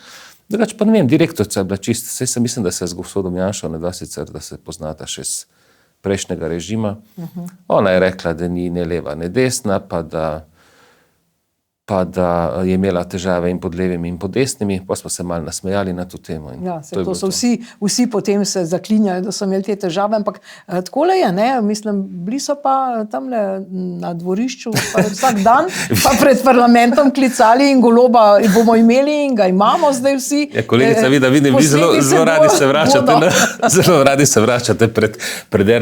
Speaker 2: Drugače pa ne vem, direktorica je bila čist, saj mislim, da se z gospodom Janšo ne da sicer, da se poznata še z prejšnjega režima. Ona je rekla, da ni ne leva, ne desna, pa da je imela težave in pod levimi in pod desnimi, pa smo se malo nasmejali na to temo.
Speaker 1: Ja, to so vsi potem se zaklinjajo, da so imeli te težave, ampak takole je, ne, mislim, bili so pa tamle na dvorišču pa vsak dan, pa pred parlamentom klicali in Goloba bomo imeli in ga imamo zdaj vsi.
Speaker 2: Ja, kolegica, vidim, vi zelo radi se vračate pred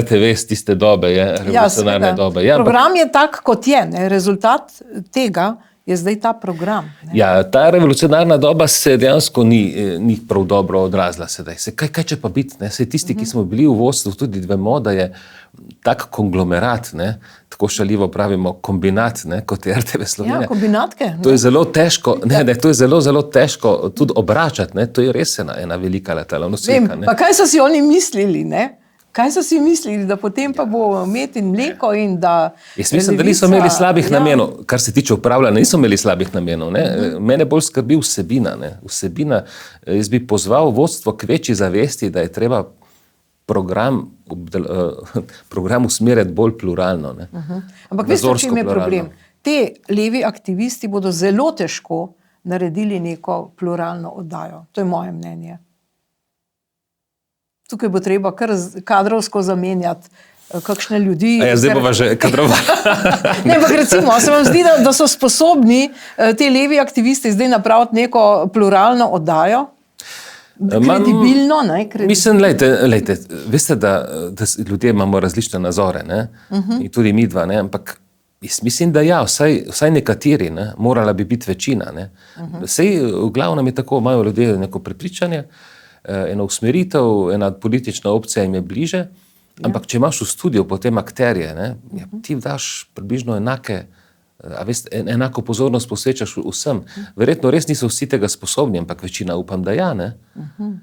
Speaker 2: RTV z tiste dobe, revolucionarne dobe. Ja,
Speaker 1: program je tak, kot je, ne, rezultat tega je zdaj ta program. Ne?
Speaker 2: Ja, ta revolucionarna doba se dejansko ni prav dobro odrazila sedaj. Kaj če pa biti? Ne? Saj tisti, ki smo bili v vodstvu, tudi vemo, da je tak konglomerat, ne? Tako šaljivo pravimo kombinat, ne? Kot je RTV Slovenija.
Speaker 1: Ja, kombinatke.
Speaker 2: To je zelo težko, to je zelo težko tudi obračati, ne? To je res ena velika letala nosilka.
Speaker 1: Vem, pa kaj so si oni mislili, ne? Kaj so si mislili, da potem pa bo med in mleko in da...
Speaker 2: Jaz mislim, da niso imeli slabih namenov, kar se tiče upravljanja, niso imeli slabih namenov. Ne? Mene bolj skrbi vsebina. Ne? Vsebina, jaz bi pozval vodstvo k večji zavesti, da je treba program usmerjati bolj pluralno. Ne?
Speaker 1: Ampak veste, čim je problem? Te levi aktivisti bodo zelo težko naredili neko pluralno oddajo. To je moje mnenje. Tukaj bo treba kar kadrovsko zamenjati kakšne ljudi.
Speaker 2: Ja, zdaj bova že kadrovala.
Speaker 1: Ne, ampak recimo, se vam zdi, da so sposobni te levi aktivisti zdaj napraviti neko pluralno oddajo? Kredibilno, ne?
Speaker 2: Mislim, lejte, veste, da ljudje imamo različne nazore, ne? In tudi mi dva, ne? Ampak jaz mislim, da ja, vsaj nekateri, ne? Morala bi biti večina, ne? Sej v glavnem je tako, imajo ljudje neko prepričanje, ena usmeritev, ena politična opcija jim je bliže, ampak če imaš v studiu potem akterje, ne, ti daš približno enako pozornost posvečaš vsem. Verjetno res niso vsi tega sposobni, ampak večina upam, da ja. Ne.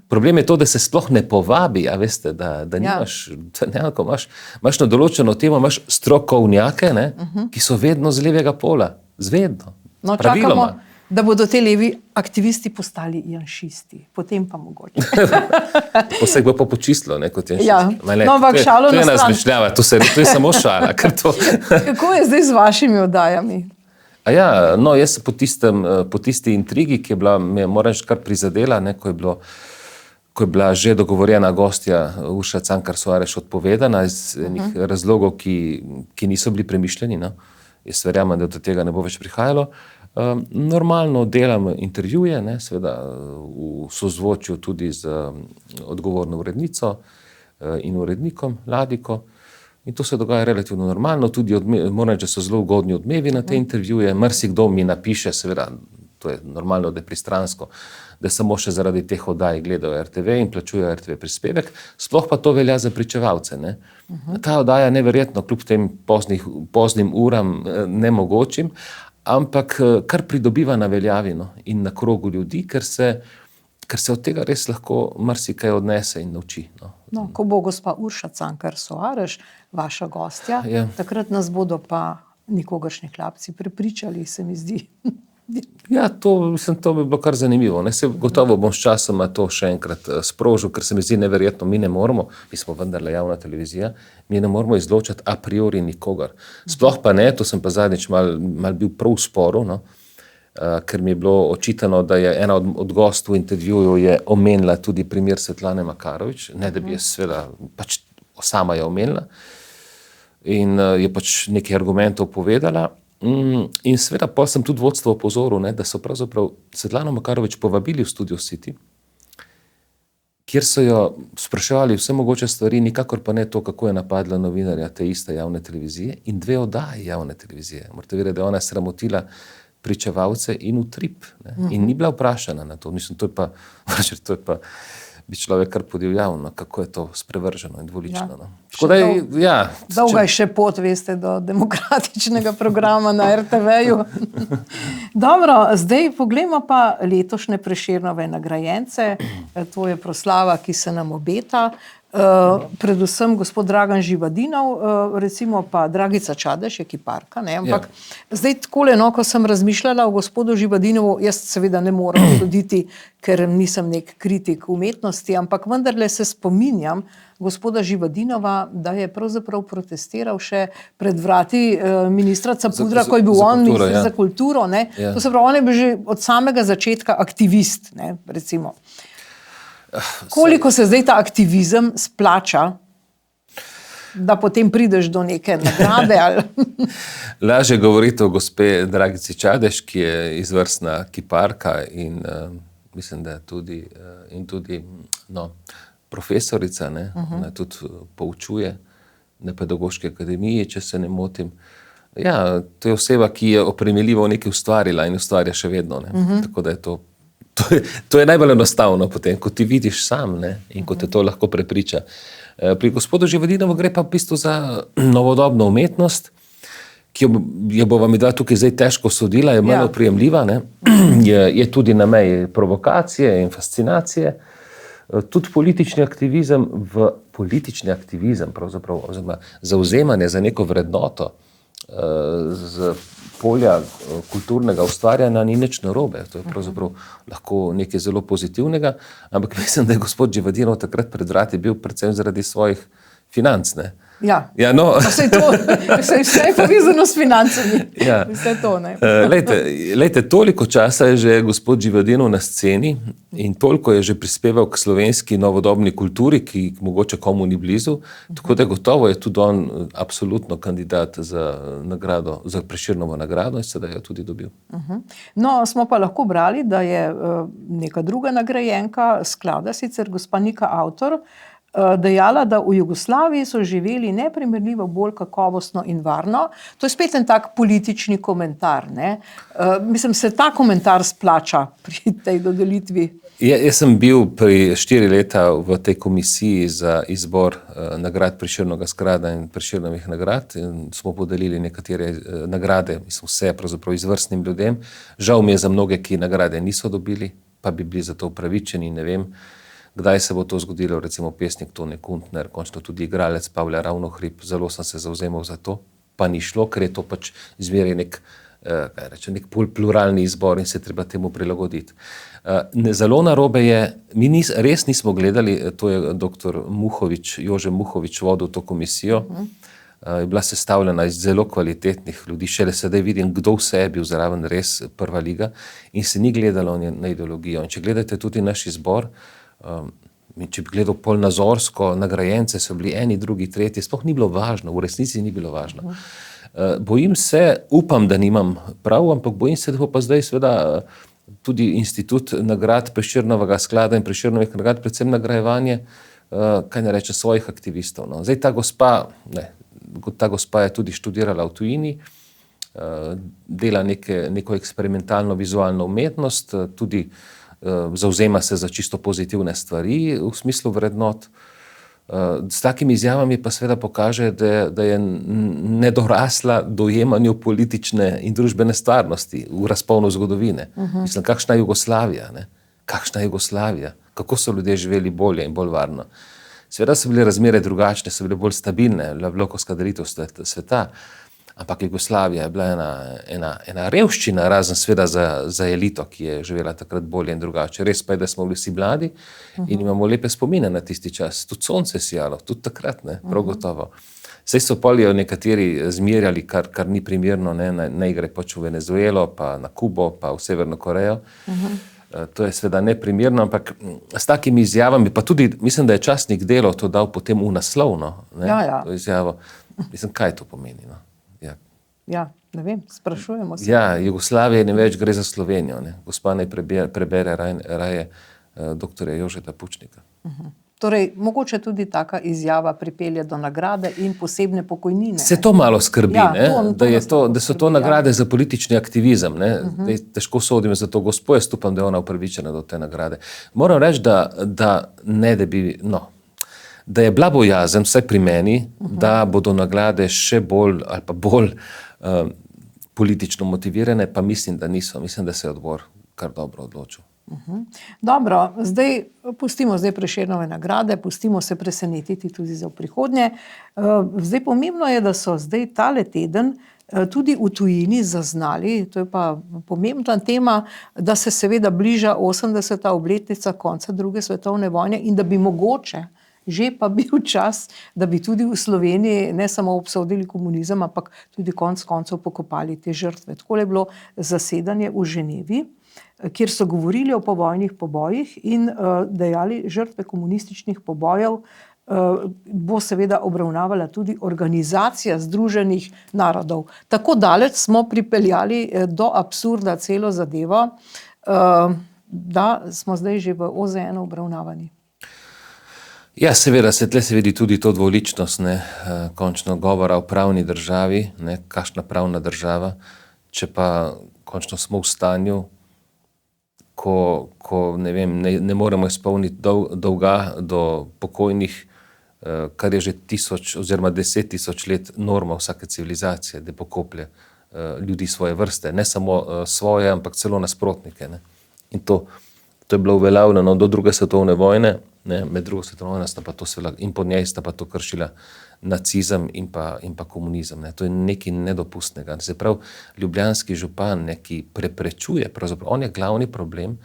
Speaker 2: Problem je to, da se sploh ne povabi, a veste, da nimaš, imaš na določeno temo, imaš strokovnjake, ne, ki so vedno z levega pola, zvedno, praviloma.
Speaker 1: da bodo te levi aktivisti postali janšisti. Potem pa mogoče.
Speaker 2: Vse bo pa počistilo, ne, kot je
Speaker 1: Ja.
Speaker 2: Ma ne,
Speaker 1: No, ampak šalo
Speaker 2: to je
Speaker 1: na
Speaker 2: ena
Speaker 1: stran.
Speaker 2: izmišljava, to je samo šala. Ker to...
Speaker 1: Kako je zdaj z vašimi oddajami?
Speaker 2: A ja, no, jaz se po tisti intrigi, ki je bila, me moram reči, kar prizadela, ne, ko je bila že dogovorjena gostja Urša Cankar Soares odpovedana iz enih razlogov, ki niso bili premišljeni, no. Jaz verjamem, da do tega ne bo več prihajalo. Normalno delam intervjuje, ne, seveda v sozvočju tudi z odgovorno urednico in urednikom Ladiko. In to se dogaja relativno normalno, tudi moram reči, da so zelo ugodni odmevi na te intervjuje. Marsikdo mi napiše, seveda, to je normalno, da je pristransko, da samo še zaradi teh oddaj gledajo RTV in plačujejo RTV prispevek. Sploh pa to velja za pričevalce, ne. Ta oddaja neverjetno, kljub tem poznim uram nemogočim, ampak kar pridobiva na veljavi, no, in na krogu ljudi, ker se od tega res lahko marsikaj odnese in nauči, no.
Speaker 1: No, ko bo gospa Urša Cankar Soares, vaša gostja,
Speaker 2: Ja.
Speaker 1: takrat nas bodo pa nikogaršnji klapci prepričali, se mi zdi.
Speaker 2: Ja, to bi bilo kar zanimivo. Ne? Gotovo bom s časoma to še enkrat sprožil, ker se mi zdi neverjetno. Mi ne moramo, mi smo vendarle javna televizija, mi ne moramo izločati a priori nikogar. Sploh pa ne, to sem pa zadnjič mal bil prav v sporu, no? Ker mi je bilo očitano, da je ena od gostov v intervjuju je omenila tudi primer Svetlane Makarovič, ne da bi je seveda, pač sama je omenila in je pač nekaj argumentov povedala. In seveda pa sem tudi vodstvo opozoril, ne, da so pravzaprav Svetlano Makarovič povabili v Studio City, kjer so jo spraševali vse mogoče stvari, nikakor pa ne to, kako je napadla novinarja te iste javne televizije in 2 oddaji javne televizije. Morate vedeti, da je ona sramotila pričevalce in utrip. Ne? In ni bila vprašana na to. Mislim, to je pa bi človek kar podivjal, no, kako je to sprevrženo in dvolično.
Speaker 1: Ja.
Speaker 2: No. Tako da je, ja,
Speaker 1: Dolga je še pot, veste, do demokratičnega programa na RTV-ju. Dobro, zdaj poglejmo pa letošnje Prešernove nagrajence. To je proslava, ki se nam obeta. Predvsem gospod Dragan Živadinov, recimo pa Dragica Čadež je kiparka, ne? Ampak zdaj takole, no, ko sem razmišljala o gospodu Živadinovu, jaz seveda ne morem soditi, ker nisem nek kritik umetnosti, ampak vendarle se spominjam gospoda Živadinova, da je pravzaprav protestiral še pred vrati ministra Capudra, ko je bil on minister za kulturo, ne?
Speaker 2: Ja.
Speaker 1: To se pravi, on je bil že od samega začetka aktivist, ne, recimo. Koliko se zdaj ta aktivizem splača, da potem prideš do neke nagrade? Ali...
Speaker 2: Lažje govoriti o gospe Dragici Čadež, ki je izvrstna kiparka in mislim, da tudi no, profesorica, ne? Ona tudi poučuje na Pedagoški akademiji, če se ne motim. Ja, to je oseba, ki je opremljivo nekaj ustvarila in ustvarja še vedno. Ne? Tako da je to je najbolj enostavno potem, ko ti vidiš sam, ne? In ko te to lahko prepriča. Pri gospodu Živadinovu gre pa v bistvu za novodobno umetnost, ki jo bova mi dva tukaj zdaj težko sodila, je malo prijemljiva, ne? Je tudi na meji provokacije in fascinacije. Tudi politični aktivizem pravzaprav, oziroma zauzemanje za neko vrednoto z polja kulturnega ustvarjanja ni nič narobe. To je pravzaprav lahko nekaj zelo pozitivnega, ampak mislim, da je gospod Živadinov takrat pred vrati bil predvsem zaradi svojih financ, ne?
Speaker 1: Ja,
Speaker 2: ja, no.
Speaker 1: Vse je povezano s financami.
Speaker 2: Ja.
Speaker 1: Vse to, ne.
Speaker 2: Lejte, toliko časa je že gospod Živadinov na sceni in toliko je že prispeval k slovenski novodobni kulturi, ki mogoče komu ni blizu, tako da gotovo je tudi on absolutno kandidat za nagrado, za Prešernovo nagrado in sedaj jo tudi dobil.
Speaker 1: No, smo pa lahko brali, da je neka druga nagrajenka sklada, sicer gospa Nika Avtor, dejala, da v Jugoslaviji so živeli neprimerljivo bolj kakovostno in varno. To je spet en tak politični komentar, ne? Mislim, se ta komentar splača pri tej dodelitvi?
Speaker 2: Jaz sem bil 4 leta v tej komisiji za izbor nagrad Prešernovega sklada in Prešernovih nagrad in smo podelili nekatere nagrade, mislim, vse pravzaprav izvrstnim ljudem. Žal mi je za mnoge, ki nagrade niso dobili, pa bi bili za to upravičeni, ne vem. Kdaj se bo to zgodilo, recimo pesnik Tone Kuntner, končno tudi igralec Pavle Ravnohrib, zelo sem se zavzemal za to, pa ni šlo, ker je to pač zmeraj nek nek pluralni izbor in se treba temu prilagoditi. Zelo narobe je, mi res nismo gledali, to je dr. Jože Muhovič vodil to komisijo, je bila sestavljena iz zelo kvalitetnih ljudi, šele sedaj vidim, kdo vse je bil zraven res prva liga in se ni gledalo na ideologijo. In če gledate tudi naš izbor, če bi gledal polnazorsko, nagrajence so bili eni, drugi, tretji, sploh ni bilo važno, v resnici ni bilo važno. Bojim se, upam, da nimam prav, ampak bojim se, da bo pa zdaj seveda tudi institut nagrad Prešernovega sklada in Prešernovih nagrad, predvsem nagrajevanje, kaj ne reče, svojih aktivistov. No. Zdaj ta gospa je tudi študirala v tujini, dela neko eksperimentalno vizualno umetnost, tudi zavzema se za čisto pozitivne stvari v smislu vrednot. S takimi izjavami pa seveda pokaže, da je nedorasla dojemanju politične in družbene stvarnosti v razponu zgodovine. Mislim, kakšna Jugoslavija, ne? Kakšna Jugoslavija, kako so ljudje živeli bolje in bolj varno. Seveda so bile razmere drugačne, so bile bolj stabilne, blokovska delitev sveta, ampak Jugoslavija je bila ena revščina, razen sveda za elito, ki je živela takrat bolje in drugače. Res pa je, da smo bili vsi mladi in imamo lepe spomine na tisti čas. Tudi sonce sijalo, tudi takrat, ne, prav gotovo. Saj so polijo nekateri zmerjali, kar ni primerno, ne igre pač v Venezuelo, pa na Kubo, pa v Severno Korejo. To je seveda neprimerno, ampak s takimi izjavami, pa tudi mislim, da je časnik Delo to dal potem v naslovno, to izjavo. Mislim, kaj to pomeni, no?
Speaker 1: Ja, ne vem, sprašujemo se.
Speaker 2: Ja, Jugoslavija ne več gre za Slovenijo. Ne. Gospa naj prebere raje doktorja Jožeta Pučnika.
Speaker 1: Torej, mogoče tudi taka izjava pripelje do nagrade in posebne pokojnine.
Speaker 2: Se to malo skrbi,
Speaker 1: ja,
Speaker 2: da so to nagrade za politični aktivizem. Težko sodim za to gospo, jaz upam, da je ona upravičena do te nagrade. Moram reči, da je bila bojazen, vsaj pri meni, da bodo nagrade še bolj ali pa bolj politično motivirane, pa mislim, da niso. Mislim, da se je odbor kar dobro odločil.
Speaker 1: Dobro, pustimo Prešernove nagrade, pustimo se presenetiti tudi za prihodnje. Zdaj pomembno je, da so zdaj tale teden tudi v tujini zaznali, to je pa pomembna tema, da se seveda bliža 80. obletnica konca druge svetovne vojne in da bi mogoče že pa bil čas, da bi tudi v Sloveniji ne samo obsodili komunizem, ampak tudi konec koncev pokopali te žrtve. Tako je bilo zasedanje v Ženevi, kjer so govorili o povojnih pobojih in dejali, žrtve komunističnih pobojev bo seveda obravnavala tudi Organizacija Združenih narodov. Tako daleč smo pripeljali do absurda celo zadevo, da smo zdaj že v OZN obravnavani.
Speaker 2: Ja, seveda, se vidi tudi to dvoličnost, končno govora o pravni državi, kakšna pravna država, če pa končno smo v stanju, ko ne moremo izpolniti dolga do pokojnih, kar je že 1000 oziroma 10.000 let norma vsake civilizacije, da pokoplje ljudi svoje vrste, ne samo svoje, ampak celo nasprotnike. In to je bilo uveljavljeno do druge svetovne vojne, med drugo svetovno vojno sta pa to in po njej sta pa to kršila nacizem in pa komunizem. To je nekaj nedopustnega. Se pravi, ljubljanski župan, ki preprečuje, pravzaprav on je glavni problem,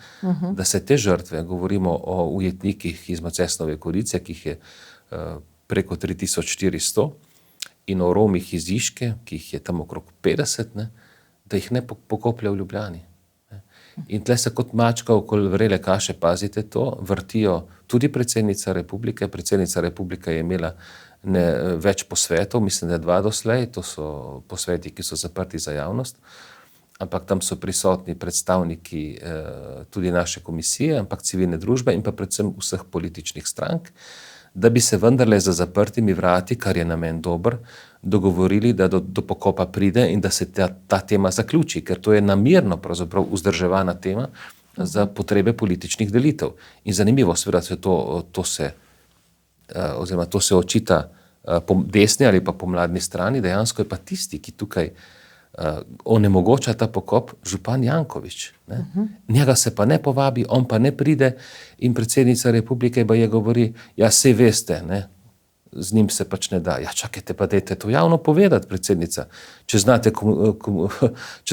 Speaker 2: da se te žrtve, govorimo o ujetnikih iz Macesnove Gorice, ki jih je preko 3400, in o Romih iz Iške, ki jih je tam okrog 50, da jih ne pokoplja v Ljubljani. In tle se kot mačka okoli vrele kaše, pazite to, vrtijo tudi predsednica republike. Predsednica republike je imela več posvetov, mislim, da je 2 doslej, to so posveti, ki so zaprti za javnost, ampak tam so prisotni predstavniki tudi naše komisije, ampak civilne družbe in pa predvsem vseh političnih strank, da bi se vendarle za zaprtimi vrati, kar je namen dober, dogovorili, da do pokopa pride in da se ta tema zaključi, ker to je namerno pravzaprav vzdrževana tema za potrebe političnih delitev. In zanimivo, seveda to se očita po desni ali pa po mladni strani, dejansko je pa tisti, ki tukaj onemogoča ta pokop, župan Janković. Njega se pa ne povabi, on pa ne pride in predsednica republike pa je govori, ja, sej veste, z njim se pač ne da. Ja, čakajte, pa dajte to javno povedati, predsednica. Če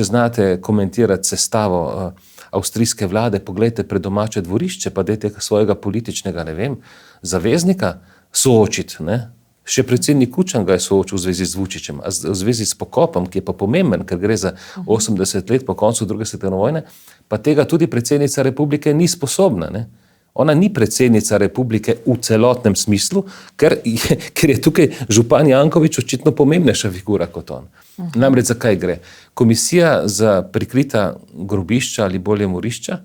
Speaker 2: znate komentirati sestavo avstrijske vlade, poglejte pred domače dvorišče, pa dajte svojega političnega, ne vem, zaveznika soočiti, ne. Še predsednik Kučan ga je soočil v zvezi z Vučićem, a v zvezi s pokopom, ki je pa pomemben, ker gre za 80 let po koncu druge svetovne vojne, pa tega tudi predsednica republike ni sposobna, ne. Ona ni predsednica republike v celotnem smislu, ker je tukaj župan Janković očitno pomembnejša figura kot on. Namreč zakaj gre? Komisija za prikrita grobišča ali bolje morišča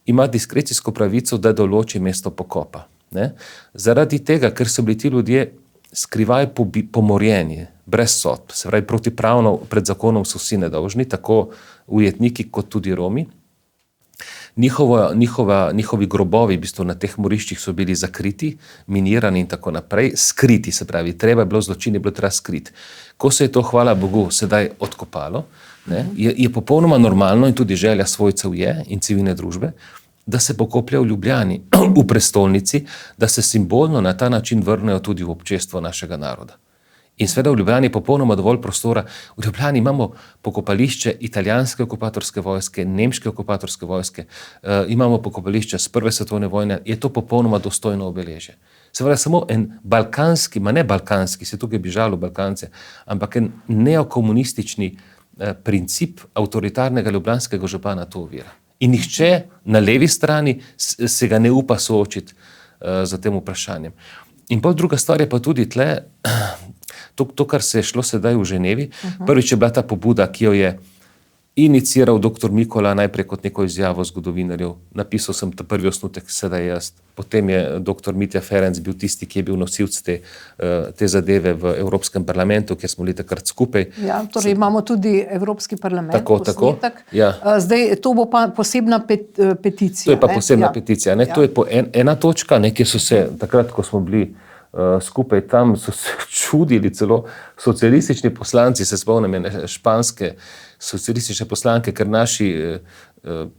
Speaker 2: ima diskrecijsko pravico, da določi mesto pokopa. Ne? Zaradi tega, ker so bili ti ljudje skrivaj pomorjeni, brez sodb, se pravi protipravno pred zakonom so vsi nedolžni, tako ujetniki kot tudi Romi. Njihovi grobovi v bistvu na teh moriščih so bili zakriti, minirani in tako naprej, skriti, se pravi, zločin je bilo treba skriti. Ko se je to, hvala Bogu, sedaj odkopalo, ne, je popolnoma normalno in tudi želja svojcev je in civilne družbe, da se pokopljajo v Ljubljani, v prestolnici, da se simbolno na ta način vrnejo tudi v občestvo našega naroda. In seveda v Ljubljani je popolnoma dovolj prostora. V Ljubljani imamo pokopališče italijanske okupatorske vojske, nemške okupatorske vojske, imamo pokopališče z Prve svetovne vojne, je to popolnoma dostojno obeležje. Seveda samo en balkanski, ne balkanski, se tukaj bi žalil Balkance, ampak en neokomunistični princip avtoritarnega ljubljanskega župana to ovira. In nihče na levi strani se ga ne upa soočiti z tem vprašanjem. In pol druga stvar je pa tudi tle, to, kar se je šlo sedaj v Ženevi. Prvič je bila ta pobuda, ki jo je iniciral dr. Mikola, najprej kot neko izjavo zgodovinarjev. Napisal sem ta prvi osnutek, sedaj jaz. Potem je dr. Mitja Ferenc bil tisti, ki je bil nosilc te zadeve v Evropskem parlamentu, kjer smo bili takrat skupaj.
Speaker 1: Ja, torej imamo tudi Evropski parlament.
Speaker 2: Tako, ja.
Speaker 1: Zdaj, to bo pa posebna peticija.
Speaker 2: To je pa posebna peticija. Ne? Ja. To je ena točka, ne, kjer so se takrat, ko smo bili skupaj tam, so se čudili celo socialistični poslanci, se spomnim, španske socialistične poslanke, ker naši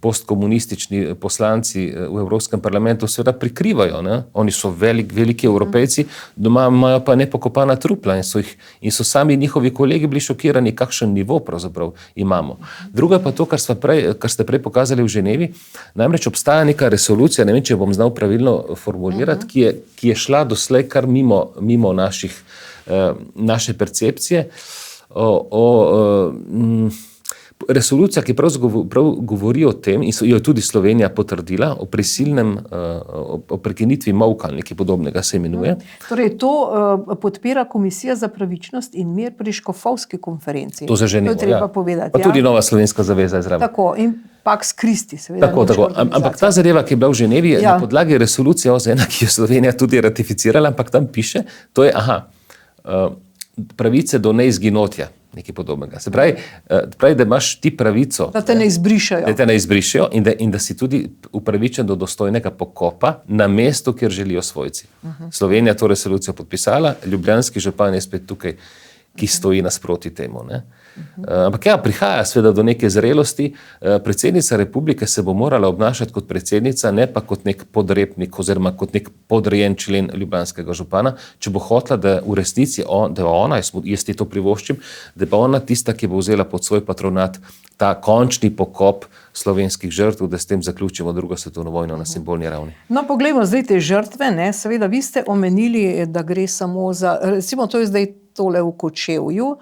Speaker 2: postkomunistični poslanci v Evropskem parlamentu seveda prikrivajo. Ne? Oni so veliki Evropejci, doma imajo pa nepokopana trupla in so sami njihovi kolegi bili šokirani, kakšen nivo pravzaprav imamo. Druga pa to, kar ste prej pokazali v Ženevi, namreč obstaja neka resolucija, ne vem, če bom znal pravilno formulirati, ki je šla doslej kar mimo naše percepcije resolucija, ki prav govori o tem, in jo je tudi Slovenija potrdila, o prisilnem, o prekinitvi molka, nekaj podobnega se imenuje.
Speaker 1: Torej, to podpira Komisija za pravičnost in mir pri Škofovski konferenci.
Speaker 2: To za Ženevo,
Speaker 1: to je treba povedati.
Speaker 2: Pa tudi Nova slovenska zaveza je zraven.
Speaker 1: Tako, in Pax Christi, seveda.
Speaker 2: Tako. Ampak ta zadeva, ki je bila v Ženevi, je na podlagi resolucije OZN, ki jo Slovenija tudi ratificirala, ampak tam piše, to je, pravice do neizginotja. Nekaj podobnega. Se pravi, da imaš ti pravico,
Speaker 1: da te ne izbrišajo.
Speaker 2: Da te ne izbrišajo in da si tudi upravičen do dostojnega pokopa na mestu, kjer želijo svojci. Slovenija to resolucijo podpisala, ljubljanski župan je spet tukaj, ki stoji nasproti temu. Ne? Ampak ja, prihaja seveda do neke zrelosti. Predsednica republike se bo morala obnašati kot predsednica, ne pa kot nek podrepnik oziroma kot nek podrejen člen ljubljanskega župana, če bo hotela, da v resnici, da je ona, jaz ti to privoščim, da je pa ona tista, ki bo vzela pod svoj patronat ta končni pokop slovenskih žrtev, da s tem zaključimo drugo svetovno vojno na simbolni ravni. No,
Speaker 1: poglejmo zdaj te žrtve, ne, seveda vi ste omenili, da gre samo za, recimo to je zdaj tole v Kočevju,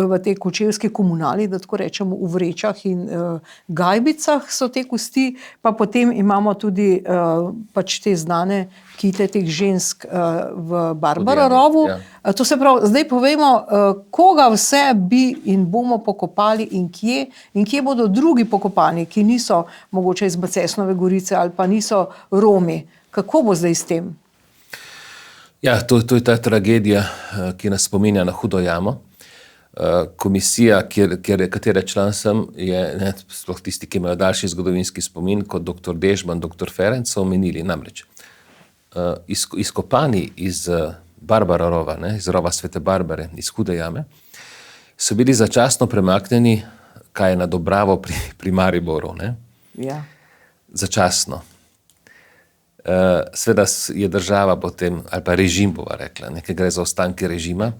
Speaker 1: v tej kočevski komunali, da tako rečemo, v Vrečah in Gajbicah so te kosti, pa potem imamo tudi pač te znane kite teh žensk v Barbararovu. Ja. To se pravi, zdaj povemo, koga vse bi in bomo pokopali in kje bodo drugi pokopani, ki niso mogoče iz Macesnove Gorice ali pa niso Romi. Kako bo zdaj s tem?
Speaker 2: Ja, to je ta tragedija, ki nas spominja na hudo jamo. Komisija, katere član sem, je sploh tisti, ki imajo daljši zgodovinski spomin, kot dr. Dežman, dr. Ferenc, so omenili namreč. Izkopani iz Barbararova, iz rova Svete Barbare, iz hude jame, so bili začasno premaknjeni, kaj je na Dobravo pri Mariboru. Ne?
Speaker 1: Ja.
Speaker 2: Začasno. Seveda je država potem, ali pa režim bova rekla, nekaj gre za ostanke režima,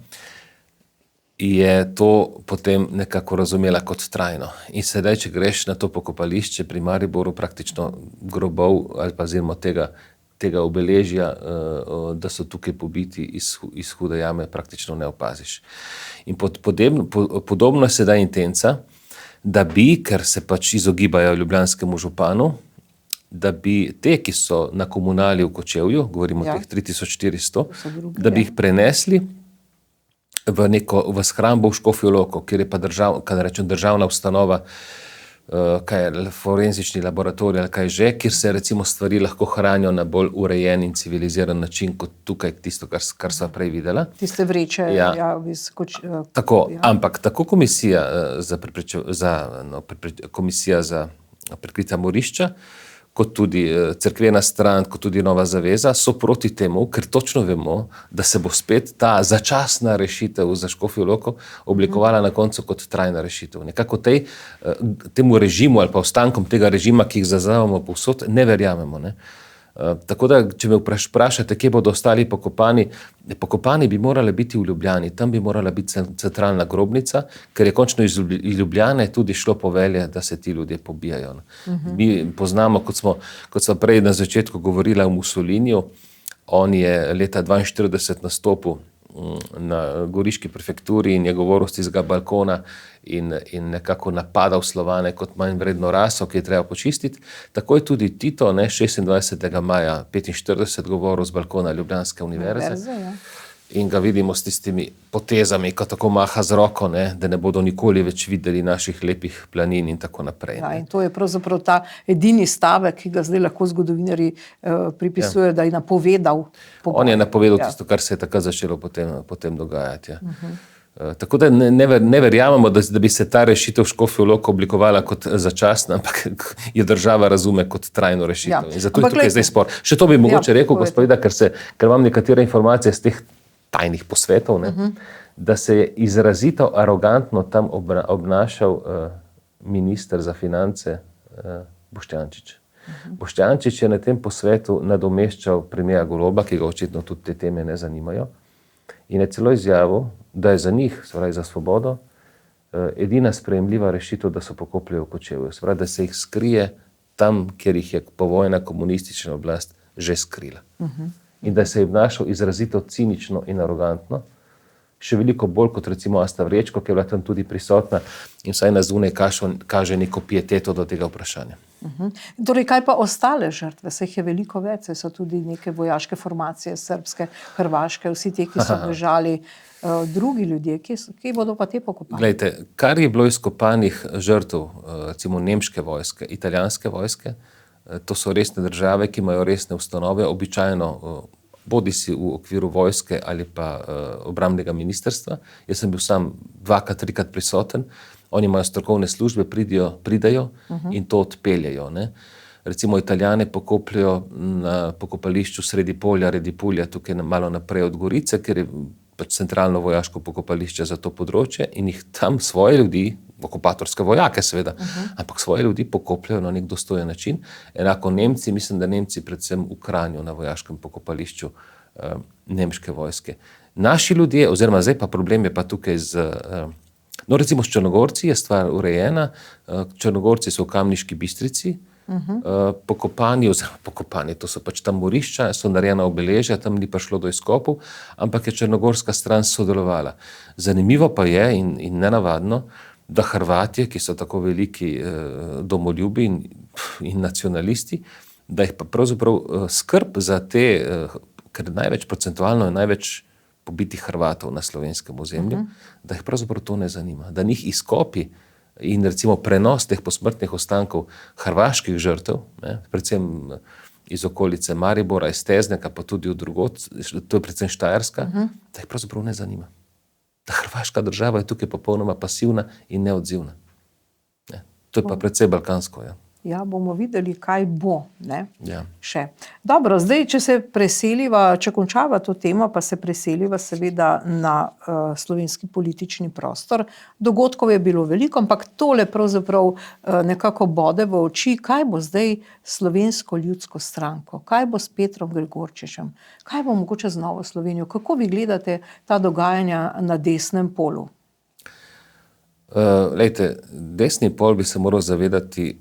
Speaker 2: je to potem nekako razumela kot trajno. In sedaj, če greš na to pokopališče pri Mariboru, praktično grobov ali pa oziroma tega obeležja, da so tukaj pobiti iz Hude jame, praktično ne opaziš. In podobno je sedaj intenca, da bi, ker se pač izogibajo ljubljanskemu županu, da bi te, ki so na komunali v Kočevju, govorimo o teh 3400, da bi jih prenesli v shrambo v Škofjo Loko, kjer je pa državna ustanova, forenzični laboratorij ali kaj že, kjer se recimo stvari lahko hranijo na bolj urejen in civiliziran način kot tukaj tisto, kar sva prej videla.
Speaker 1: Tiste vreče.
Speaker 2: Tako, ampak tako komisija za prikrita morišča, kot tudi cerkvena stran, kot tudi Nova zaveza, so proti temu, ker točno vemo, da se bo spet ta začasna rešitev za Škofjo Loko oblikovala na koncu kot trajna rešitev. Nekako temu režimu ali pa ostankom tega režima, ki jih zaznavamo povsod, ne verjamemo. Ne? Tako da, če me vprašate, kje bodo ostali pokopani bi morali biti v Ljubljani, tam bi morala biti centralna grobnica, ker je končno iz Ljubljane tudi šlo povelje, da se ti ljudje pobijajo. Mi poznamo, kot smo prej na začetku govorila o Mussoliniju, on je leta 1942 nastopil na goriški prefekturi in je govoril z tistega balkona in nekako napadal Slovane kot manj vredno raso, ki je treba počistiti. Tako je tudi Tito 26. maja 1945 govoril z balkona Ljubljanske univerze. In ga vidimo s tistimi potezami, ko tako maha z roko, da ne bodo nikoli več videli naših lepih planin in tako naprej.
Speaker 1: Ja, in to je pravzaprav ta edini stavek, ki ga zdaj lahko zgodovinarji pripisujejo, da je napovedal poboj.
Speaker 2: On je napovedal tisto, kar se je takrat začelo potem dogajati. Tako da ne verjamemo, da bi se ta rešitev Škofjo Loko oblikovala kot začasna, ampak jo država razume kot trajno rešitev. In zato je tukaj zdaj spor. Še to bi mogoče rekel, gospodina, ker imam nekatere informacije z teh tajnih posvetov, da se je izrazito arogantno tam obnašal minister za finance Boštjančič. Boštjančič je na tem posvetu nadomeščal premijera Goloba, ki ga očitno tudi te teme ne zanimajo, in je celo izjavil, da je za njih, za Svobodo, edina sprejemljiva rešitev, da so pokopali v Kočevju. Da se jih skrije tam, kjer jih je povojna komunistična oblast že skrila. In da se je obnašal izrazito cinično in arogantno, še veliko bolj kot recimo Asta Vrečko, ki je bila tam tudi prisotna in vsaj na zunaj kaže neko pieteto do tega vprašanja.
Speaker 1: Torej, kaj pa ostale žrtve? Se jih je veliko več, so tudi neke vojaške formacije, srbske, hrvaške, vsi ti, ki so bežali, drugi ljudje, ki bodo pa te pokopali?
Speaker 2: Glejte, kar je bilo izkopanih žrtev, recimo nemške vojske, italijanske vojske, to so resne države, ki imajo resne ustanove, običajno bodi si v okviru vojske ali pa obrambnega ministrstva. Jaz sem bil sam 2-krat, 3-krat prisoten. Oni imajo strokovne službe, pridajo in to odpeljajo. Recimo Italijane pokopljajo na pokopališču sredi polja, Redipulja, tukaj malo naprej od Gorice, ker je pač centralno vojaško pokopališče za to področje in jih tam svoje ljudi, okupatorske vojake seveda, ampak svoje ljudi pokopljajo na nek dostojen način. Enako Nemci, mislim, da Nemci predvsem v Kranju na vojaškem pokopališču nemške vojske. Naši ljudje, oziroma zdaj pa problem je pa tukaj recimo s Črnogorci je stvar urejena. Črnogorci so v Kamniški Bistrici pokopani, to so pač tam morišča, so narejena obeležja, tam ni prišlo do izkopov, ampak je črnogorska stran sodelovala. Zanimivo pa je in nenavadno, da Hrvatje, ki so tako veliki domoljubi in nacionalisti, da jih pa pravzaprav skrb za te, ker procentualno je največ pobitih Hrvatov na slovenskem ozemlju, da jih pravzaprav to ne zanima. Da njih izkopi in recimo prenos teh posmrtnih ostankov hrvaških žrtev, predvsem iz okolice Maribora, iz Tezneka, pa tudi od drugod, to je predvsem Štajerska, da jih pravzaprav ne zanima. Da hrvaška država je tukaj popolnoma pasivna in neodzivna. To je pa predvsej balkansko.
Speaker 1: Ja, bomo videli, kaj bo. Ne?
Speaker 2: Ja.
Speaker 1: Še. Dobro, zdaj, če se preseliva, če končava to temo, pa se preseliva seveda na slovenski politični prostor. Dogodkov je bilo veliko, ampak tole pravzaprav nekako bode v oči, kaj bo zdaj Slovensko ljudsko stranko, kaj bo s Petrom Gregorčičem, kaj bo mogoče z Novo Slovenijo, kako vi gledate ta dogajanja na desnem polu?
Speaker 2: Lejte, desni pol bi se moral zavedati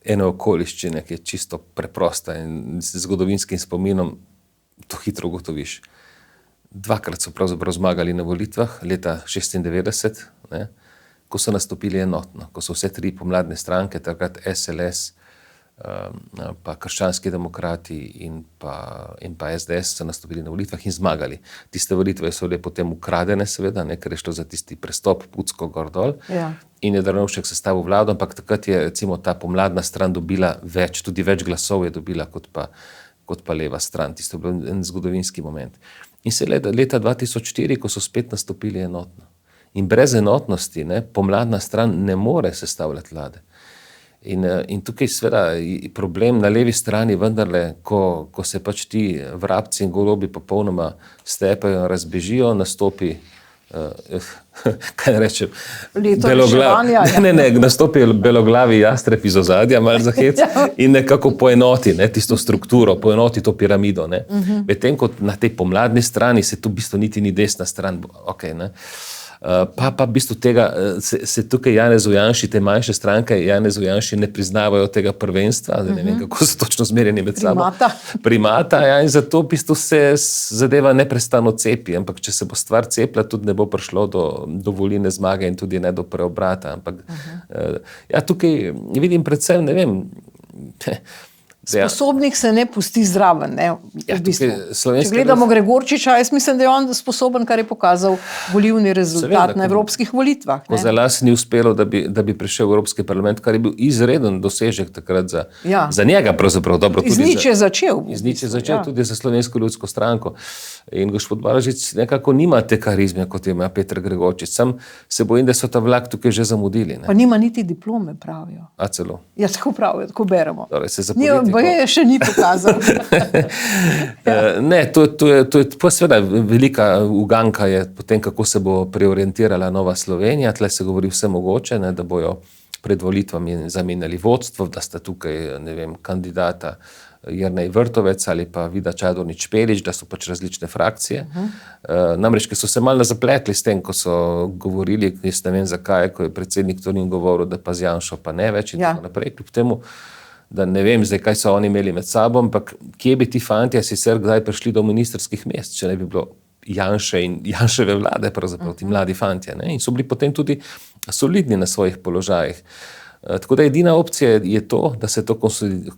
Speaker 2: ene okoliščine, ki je čisto preprosta in z zgodovinskim spominom to hitro ugotoviš. Dvakrat so pravzaprav zmagali na volitvah, leta 1996, ne, ko so nastopili enotno, ko so vse tri pomladne stranke, takrat SLS, pa Krščanski demokrati in pa SDS so nastopili na volitvah in zmagali. Tiste volitve so bile potem ukradene, seveda, ne, ker je šlo za tisti prestop Pucko gor dol. Ja. In je Drnovšek sestavil vlado, ampak takrat je recimo ta pomladna stran dobila več, tudi več glasov je dobila kot pa leva stran. Tisto je bil en zgodovinski moment. In se leta 2004, ko so spet nastopili enotno. In brez enotnosti, ne, pomladna stran ne more sestavljati vlade. In tukaj seveda problem na levi strani vendarle, ko se pač ti vrabci in golobi popolnoma stepajo in razbežijo, nastopi kaj rečem, nastopi beloglavi jastreb iz ozadja, malo za hec, in nekako poenoti, ne, tisto strukturo, poenoti to piramido. Ne. Medtem kot na tej pomladni strani se tu v bistvu niti ni desna stran. Okay, ne. Pa v bistvu tega se tukaj Janezu Janši, te manjše stranke Janezu Janši ne priznavajo tega prvenstva, ne vem, kako so točno zmerjeni med sabo. Primata, ja, in zato v bistvu se zadeva neprestano cepi, ampak če se bo stvar cepla, tudi ne bo prišlo do volilne zmage in tudi ne do preobrata. Ampak ja, tukaj vidim predvsem, ne vem,
Speaker 1: sposobnih se ne pusti zraven. Ne, v bistvu. Če gledamo Gregorčiča, jaz mislim, da je on sposoben, kar je pokazal volilni rezultat na evropskih volitvah.
Speaker 2: Ko za las ni uspelo, da bi prišel v Evropski parlament, kar je bil izreden dosežek takrat za njega pravzaprav. Dobro,
Speaker 1: iz nič je začel.
Speaker 2: Iz nič je začel tudi za Slovensko ljudsko stranko. In gospod Balažič nekako nima te karizme, kot ima Peter Gregorčič. Sam se bojim, da so ta vlak tukaj že zamudili. Ne?
Speaker 1: Pa nima niti diplome, pravijo.
Speaker 2: A celo?
Speaker 1: Ja, tako pravijo, tako beremo.
Speaker 2: Torej, se za politiko...
Speaker 1: Je še ni pokazal.
Speaker 2: Ne, to je pa seveda velika uganka je potem, kako se bo preorientirala Nova Slovenija. Tle se govori vse mogoče, ne, da bojo pred volitvami zamenjali vodstvo, da sta tukaj, ne vem, kandidata Jernej Vrtovec ali pa Vida Čadonič Špelič, da so pač različne frakcije. Namreč, ker so se malo zapletli s tem, ko so govorili, jaz ne vem zakaj, ko je predsednik Tonin govoril, da pa z Janšo pa ne več in tako naprej, kljub temu, da ne vem zdaj, kaj so oni imeli med sabo, ampak kje bi ti fantje sicer kdaj prišli do ministrskih mest, če ne bi bilo Janše in Janševe vlade, pravzaprav ti mladi fantje. Ne? In so bili potem tudi solidni na svojih položajih. Tako da edina opcija je to, da se to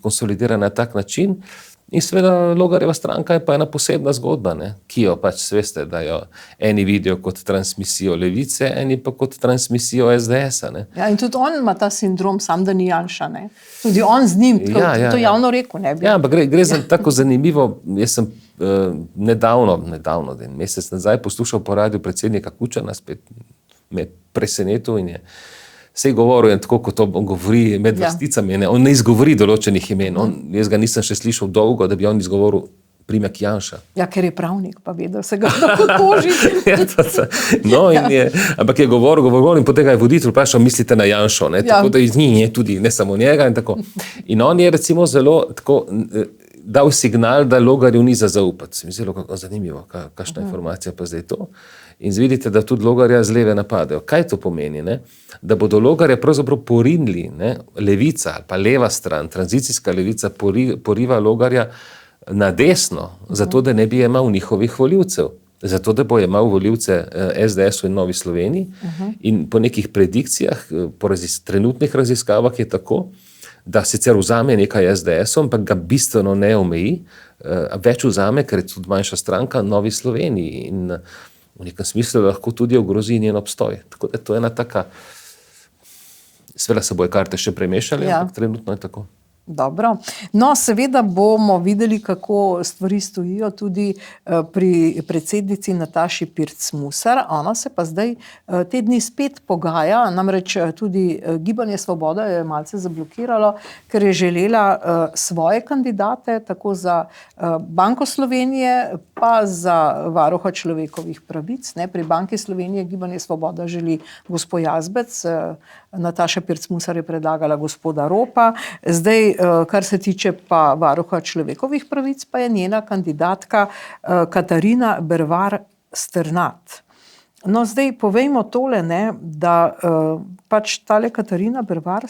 Speaker 2: konsolidira na tak način. In seveda Logarjeva stranka je pa ena posebna zgodba, ne? Ki jo pač veste, da jo eni vidijo kot transmisijo Levice, eni pa kot transmisijo SDS-a. Ne?
Speaker 1: Ja, in tudi on ima ta sindrom, sam da ni Janša. Ne? Tudi on z njim, to javno rekel. Ne bi.
Speaker 2: Ja, ampak gre za tako zanimivo, jaz sem nedavno, mesec nazaj poslušal po radiju predsednika Kučana, spet me presenetil in je vse govoril, tako kot to govori med vrsticami. Ne? On ne izgovori določenih imen. Jaz ga nisem še slišal dolgo, da bi on izgovoril primek Janša.
Speaker 1: Ja, ker je pravnik, pa vedel se ga lahko toži.
Speaker 2: Ampak je govoril in potem ga je voditelj vprašal, mislite na Janšo. Ne? Tako da iz njih je tudi, ne samo njega. In, tako. In on je recimo zelo tako dal signal, da Logarju ni za zaupati. Se mi zelo zanimivo, kakšna informacija pa zdaj to. In vidite, da tudi Logarja z leve napadajo. Kaj to pomeni? Ne? Da bodo Logarja pravzaprav porinili, ne? Levica ali pa leva stran, tranzicijska levica poriva Logarja na desno, zato da ne bi imel njihovih volivcev. Zato da bo imel volivce SDS-u in Novi Sloveniji. In po nekih predikcijah, po trenutnih raziskavah je tako, da sicer vzame nekaj SDS-om, ampak ga bistveno ne omeji, več vzame, ker je tudi manjša stranka Novi Sloveniji in v nekem smislu lahko tudi ogrozi njen obstoj. Tako da to je ena taka, seveda se bojo karte še premešali, ampak trenutno je tako.
Speaker 1: Dobro. No, seveda bomo videli, kako stvari stojijo tudi pri predsednici Nataši Pirc Musar. Ona se pa zdaj te dni spet pogaja, namreč tudi Gibanje Svoboda je malce zablokiralo, ker je želela svoje kandidate, tako za Banko Slovenije, pa za varuha človekovih pravic. Pri Banki Slovenije Gibanje Svoboda želi gospod Jazbec, Nataša Pirc Musar je predlagala gospoda Ropa. Zdaj, kar se tiče pa varuha človekovih pravic, pa je njena kandidatka Katarina Bervar Strnad. No, zdaj povejmo tole, da pač tale Katarina Bervar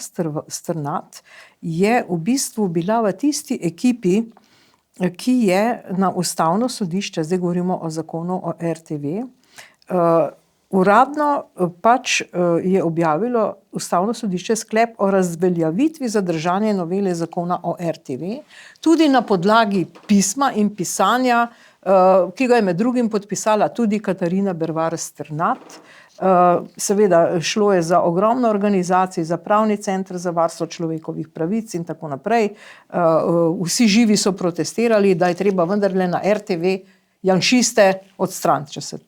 Speaker 1: Strnad je v bistvu bila v tisti ekipi, ki je na Ustavno sodišče, zdaj govorimo o zakonu o RTV, uradno pač je objavilo Ustavno sodišče sklep o razveljavitvi zadržanja novele zakona o RTV, tudi na podlagi pisma in pisanja, ki ga je med drugim podpisala tudi Katarina Bervar Strnad. Seveda šlo je za ogromno organizacij, za Pravni center za varstvo človekovih pravic in tako naprej. Vsi živi so protestirali, da je treba vendarle na RTV janšiste odstraniti, če se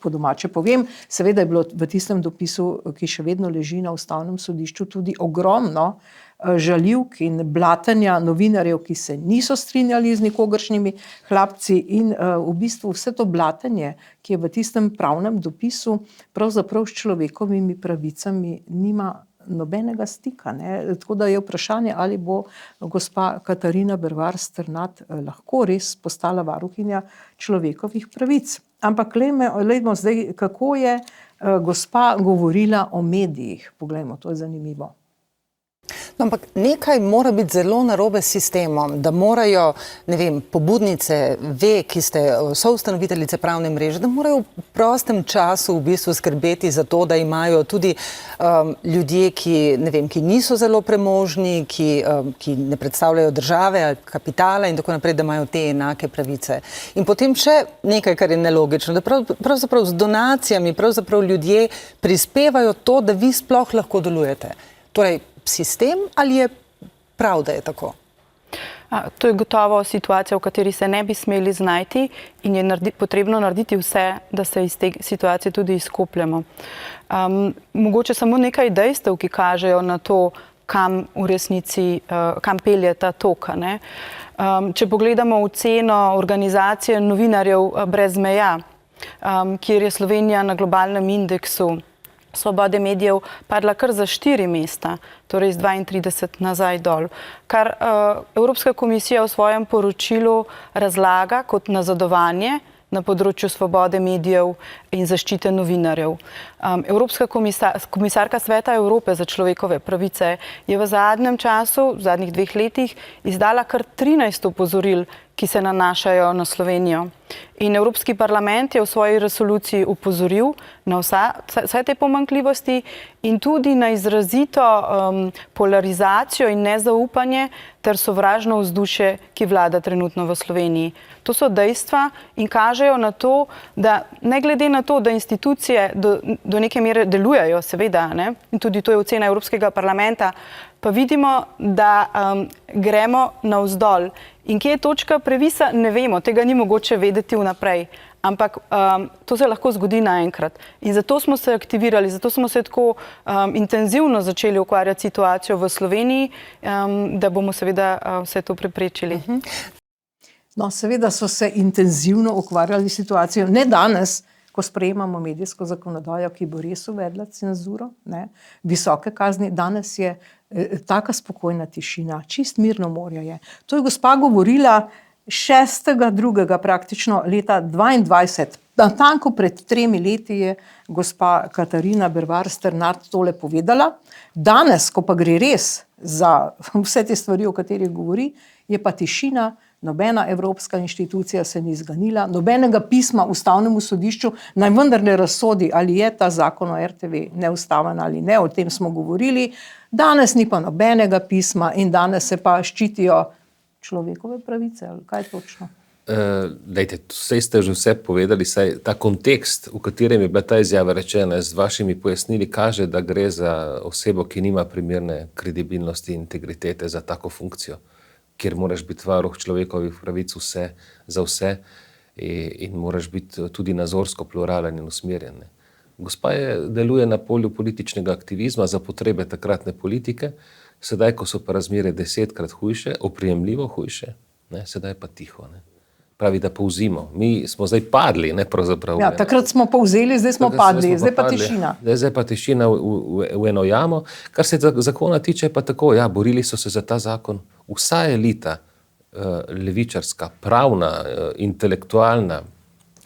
Speaker 1: po domače povem. Seveda je bilo v tistem dopisu, ki še vedno leži na Ustavnem sodišču, tudi ogromno žaljivk in blatenja novinarjev, ki se niso strinjali z nikogaršnjimi hlapci, in v bistvu vse to blatenje, ki je v tistem pravnem dopisu, pravzaprav s človekovimi pravicami nima nobenega stika. Tako da je vprašanje, ali bo gospa Katarina Bervar Strnad lahko res postala varuhinja človekovih pravic. Ampak glejmo zdaj, kako je gospa govorila o medijih. Poglejmo, to je zanimivo.
Speaker 5: No, ampak nekaj mora biti zelo narobe s sistemom, da morajo, ne vem, pobudnice, ki ste soustanoviteljice pravne mreže, da morajo v prostem času v bistvu skrbeti za to, da imajo tudi ljudje, ki niso zelo premožni, ki ne predstavljajo države ali kapitala in tako naprej, da imajo te enake pravice. In potem še nekaj, kar je nelogično, da pravzaprav z donacijami pravzaprav ljudje prispevajo to, da vi sploh lahko delujete. Torej, sistem ali je prav, da je tako?
Speaker 6: To je gotovo situacija, v kateri se ne bi smeli znajti in je potrebno narediti vse, da se iz te situacije tudi izkopljemo. Mogoče samo nekaj dejstev, ki kažejo na to, kam v resnici, kam pelje ta tok. Če pogledamo oceno organizacije novinarjev brez meja, kjer je Slovenija na globalnem indeksu svobode medijev padla kar za 4 mesta, torej z 32 nazaj dol, kar Evropska komisija v svojem poročilu razlaga kot nazadovanje na področju svobode medijev in zaščite novinarjev. Evropska komisarka Sveta Evrope za človekove pravice je v zadnjem času, v zadnjih 2 letih, izdala kar 13 opozoril, ki se nanašajo na Slovenijo. In Evropski parlament je v svoji resoluciji opozoril na vse te pomanjkljivosti in tudi na izrazito polarizacijo in nezaupanje ter sovražno vzdušje, ki vlada trenutno v Sloveniji. To so dejstva in kažejo na to, da ne glede na to, da institucije do neke mere delujejo, seveda, in tudi to je ocena Evropskega parlamenta, pa vidimo, da gremo navzdol. In kje je točka previsa, ne vemo, tega ni mogoče vedeti vnaprej. Ampak to se lahko zgodi naenkrat. In zato smo se aktivirali, zato smo se tako intenzivno začeli ukvarjati situacijo v Sloveniji, da bomo seveda vse to preprečili.
Speaker 1: No, seveda so se intenzivno ukvarjali situacijo. Ne danes, ko sprejemamo medijsko zakonodajo, ki bo res uvedla cenzuro, visoke kazni. Danes je taka spokojna tišina, čist mirno morje je. To je gospa govorila 6.2. praktično leta 2022. Natanko pred 3 leti je gospa Katarina Bervar Strnad tole povedala. Danes, ko pa gre res za vse te stvari, o katerih govori, je pa tišina. Nobena evropska inštitucija se ni zganila, nobenega pisma Ustavnemu sodišču naj vendar ne razsodi, ali je ta zakon o RTV neustaven ali ne, o tem smo govorili. Danes ni pa nobenega pisma in danes se pa ščitijo človekove pravice, ali kaj točno?
Speaker 2: Dajte, vse ste že vse povedali, saj ta kontekst, v katerem je bila ta izjava rečena, z vašimi pojasnili kaže, da gre za osebo, ki nima primerne kredibilnosti in integritete za tako funkcijo, kjer moraš biti varuh človekovih pravic vse za vse in moraš biti tudi nazorsko pluralen in usmerjen. Gospa deluje na polju političnega aktivizma za potrebe takratne politike, sedaj, ko so pa razmere 10-krat hujše, oprijemljivo hujše, sedaj pa tiho. Pravi, da povzimo. Mi smo zdaj padli, ne pravzaprav.
Speaker 1: Ja, takrat smo povzeli, zdaj smo padli, zdaj pa tišina.
Speaker 2: Zdaj pa tišina v eno jamo. Kar se zakona tiče, pa tako, ja, borili so se za ta zakon. Vsa elita, levičarska, pravna, intelektualna,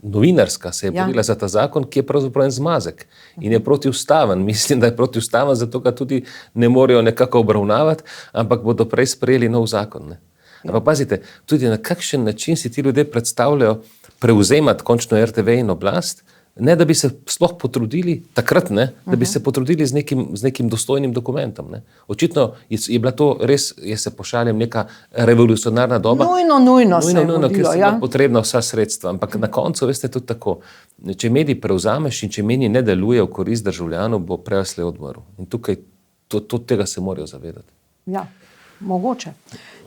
Speaker 2: novinarska se je borila za ta zakon, ki je pravzaprav en zmazek in je protiustaven. Mislim, da je protiustaven, zato ga tudi ne morejo nekako obravnavati, ampak bodo prej sprejeli nov zakon. Ampak pazite, tudi na kakšen način si ti ljudje predstavljajo prevzemati končno RTV in oblast, ne da bi se sploh potrudili, takrat ne, da bi se potrudili z nekim dostojnim dokumentom. Očitno je bila to res, jaz se pošaljem, neka revolucionarna doba.
Speaker 1: Nujno se je vodilo,
Speaker 2: ker so bila potrebna vsa sredstva. Ampak na koncu, veste, tudi tako, če medij prevzameš in če medij ne deluje v korist državljanov, bo prej ali slej odmrl. In tukaj tega se morajo zavedati.
Speaker 1: Ja, mogoče.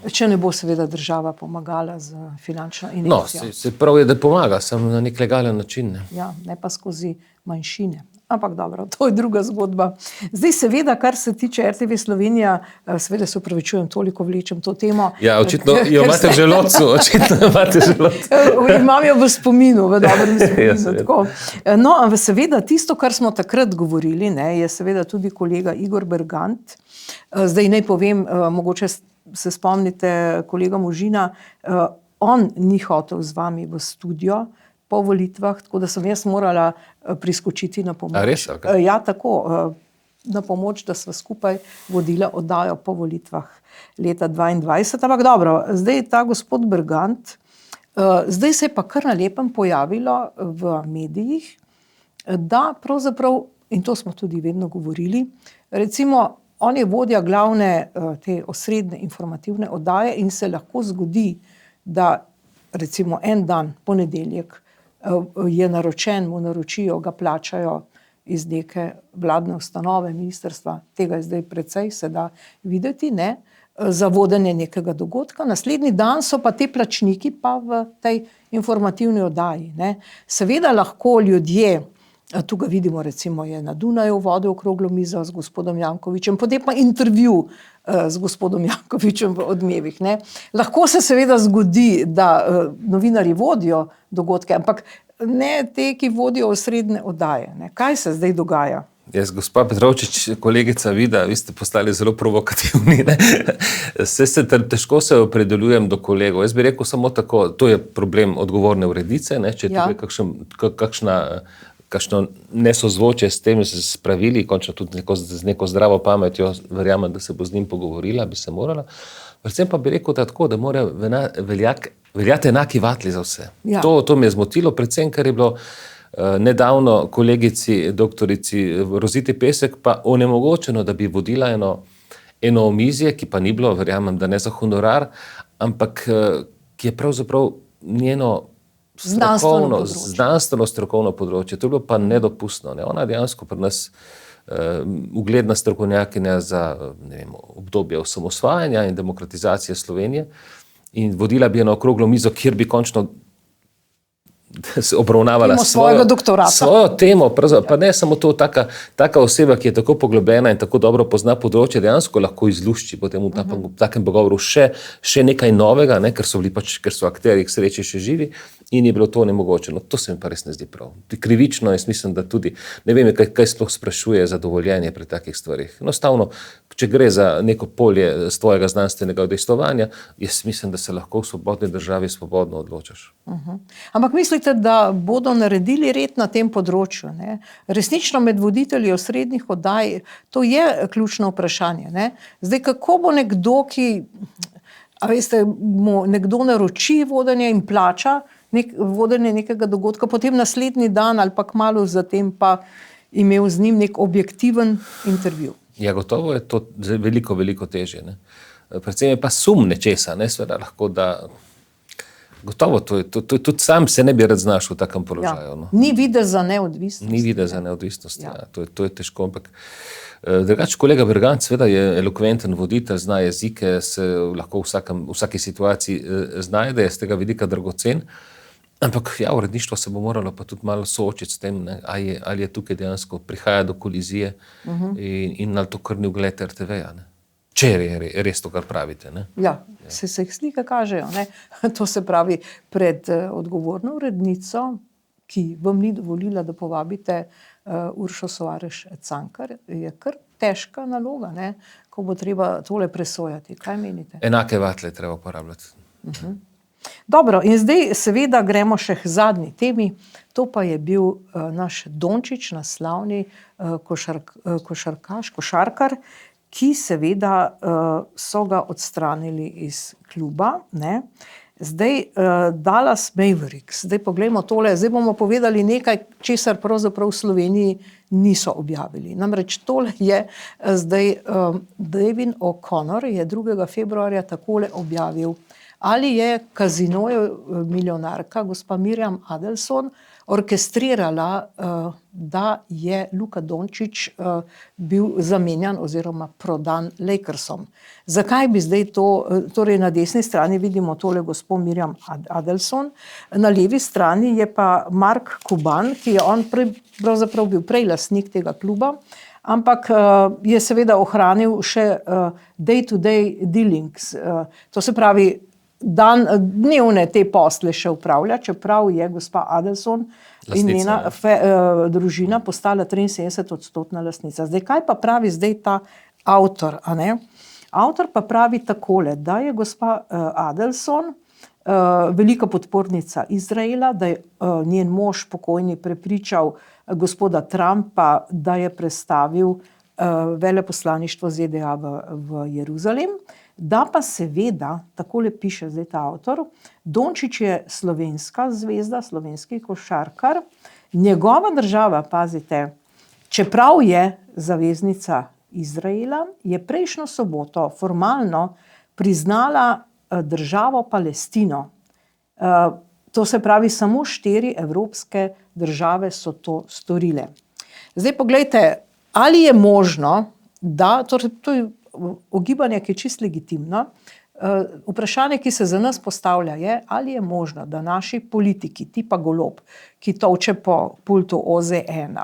Speaker 1: Če ne bo seveda država pomagala z finančno injekcijo.
Speaker 2: No, se prav je, da pomaga, samo na nek legalen način.
Speaker 1: Ja, ne pa skozi manjšine. Ampak dobro, to je druga zgodba. Zdaj seveda, kar se tiče RTV Slovenija, seveda se upravičujem, toliko vlečem to temo.
Speaker 2: Ja, očitno jo imate v želodcu.
Speaker 1: Imam jo v spominu, v dobrem spominu. No, seveda, tisto, kar smo takrat govorili, je seveda tudi kolega Igor Bergant. Zdaj naj povem, mogoče se spomnite kolega Možina, on ni hotel z vami v studio po volitvah, tako da sem jaz morala priskočiti na pomoč.
Speaker 2: A res?
Speaker 1: Ja, tako, na pomoč, da sva skupaj vodila oddajo po volitvah leta 2022. Ampak dobro, zdaj ta gospod Bergant, zdaj se je pa kar na lepem pojavilo v medijih, da pravzaprav, in to smo tudi vedno govorili, recimo, on je vodja glavne te osrednje informativne oddaje in se lahko zgodi, da recimo en dan, ponedeljek, je naročen, mu naročijo, ga plačajo iz neke vladne ustanove, ministrstva, tega je zdaj precej, se da videti, za vodenje nekega dogodka. Naslednji dan so pa te plačniki pa v tej informativni oddaji. Seveda lahko ljudje, tu ga vidimo, recimo je na Dunaju vodil okroglo mizo z gospodom Jankovićem, potem pa intervju z gospodom Jankovićem v Odmevih. Lahko se seveda zgodi, da novinarji vodijo dogodke, ampak ne te, ki vodijo osrednje oddaje. Kaj se zdaj dogaja?
Speaker 2: Jaz, gospa Petrovčič, kolegica Vida, vi ste postali zelo provokativni. Težko se opredeljujem do kolegov. Jaz bi rekel samo tako, to je problem odgovorne urednice, če je tukaj kakšno nesozvočje s tem, se spravili, končno tudi z neko zdravo pametjo, verjamem, da se bo z njim pogovorila, bi se morala. Predvsem pa bi rekel tako, da mora veljati enaki vatli za vse.
Speaker 1: Ja.
Speaker 2: To me je zmotilo, predvsem, ker je bilo nedavno kolegici, doktorici Roziti Pesek pa onemogočeno, da bi vodila eno omizje, ki pa ni bilo, verjamem, da ne za honorar, ampak ki je pravzaprav njeno znanstveno strokovno področje. To je bilo pa nedopustno. Ona dejansko pri nas ugledna strokovnjakinja za obdobje osamosvajanja in demokratizacije Slovenije in vodila bi eno okroglo mizo, kjer bi končno obravnavala svojo temo, pa ne samo to, taka oseba, ki je tako poglobljena in tako dobro pozna področje, dejansko lahko izlušči potem v takem pogovoru še nekaj novega, ker so akterji k sreči še živi in je bilo to nemogoče. To se mi pa res ne zdi prav. Krivično, jaz mislim, da tudi, ne vem, kaj sploh sprašuje za dovoljenje pri takih stvarih. Enostavno, če gre za neko polje svojega znanstvenega udejstvovanja, jaz mislim, da se lahko v svobodni državi svobodno odločaš.
Speaker 1: Ampak mislite, da bodo naredili red na tem področju? Resnično med voditelji osrednjih oddaj, to je ključno vprašanje. Zdaj, kako bo nekdo, mu nekdo naroči vodenje in plača vodenje nekega dogodka, potem naslednji dan ali pa kmalu zatem pa imel z njim nek objektiven intervju?
Speaker 2: Ja, gotovo je to veliko, veliko težje. Predvsem je pa sum nečesa, seveda lahko, da Gotovo, tudi sam se ne bi rad znašel v takem položaju. No.
Speaker 1: Ni videz za neodvisnost.
Speaker 2: Ni videz za neodvisnost, ja. To je težko, ampak drugače kolega Bergant seveda je elokventen voditelj, zna jezike, se lahko v vsaki situaciji znajde, je z tega vidika dragocen, ampak ja, uredništvo se bo moralo pa tudi malo soočiti s tem, ne, ali je tukaj dejansko prihaja do kolizije in ali to krni ugled RTV-ja, ne. Če je res to, kar pravite. Ne?
Speaker 1: Ja, se jih slike kažejo. Ne? To se pravi, pred odgovorno urednico, ki vam ni dovolila, da povabite Uršo Soares Cankar, je kar težka naloga, ne? Ko bo treba tole presojati. Kaj menite?
Speaker 2: Enake vatle treba uporabljati.
Speaker 1: Dobro, in zdaj seveda gremo še k zadnji temi. To pa je bil naš Dončić, naslavni košarkar, ki seveda so ga odstranili iz kluba, ne. Zdaj Dallas Mavericks, zdaj poglejmo tole, zdaj bomo povedali nekaj, česar pravzaprav v Sloveniji niso objavili. Namreč tole je zdaj David O'Connor je 2. februarja takole objavil, ali je kazinojev milijonarka gospa Mirjam Adelson orkestrirala, da je Luka Dončić bil zamenjan oziroma prodan Lakersom. Zakaj bi zdaj to, torej na desni strani vidimo tole gospo Mirjam Adelson, na levi strani je pa Mark Cuban, ki je on pravzaprav bil prej lastnik tega kluba, ampak je seveda ohranil še day-to-day dealings, to se pravi, dnevne te posle še upravlja, čeprav je gospa Adelson in njena družina postala 73% lastnica. Zdaj, kaj pa pravi zdaj ta avtor, a ne? Avtor pa pravi takole, da je gospa Adelson velika podpornica Izraela, da je njen mož pokojni prepričal gospoda Trumpa, da je prestavil veleposlaništvo ZDA v Jeruzalem, da pa seveda, takole piše zdaj ta avtor, Dončić je slovenska zvezda, slovenski košarkar, njegova država, pazite, čeprav je zaveznica Izraela, je prejšnjo soboto formalno priznala državo Palestino. To se pravi, samo 4 evropske države so to storile. Zdaj poglejte, ali je možno, da, torej to je ugibanje, ki je čisto legitimno, vprašanje, ki se za nas postavlja je, ali je možno, da naši politiki, tipa Golob, ki tolče po pultu OZN,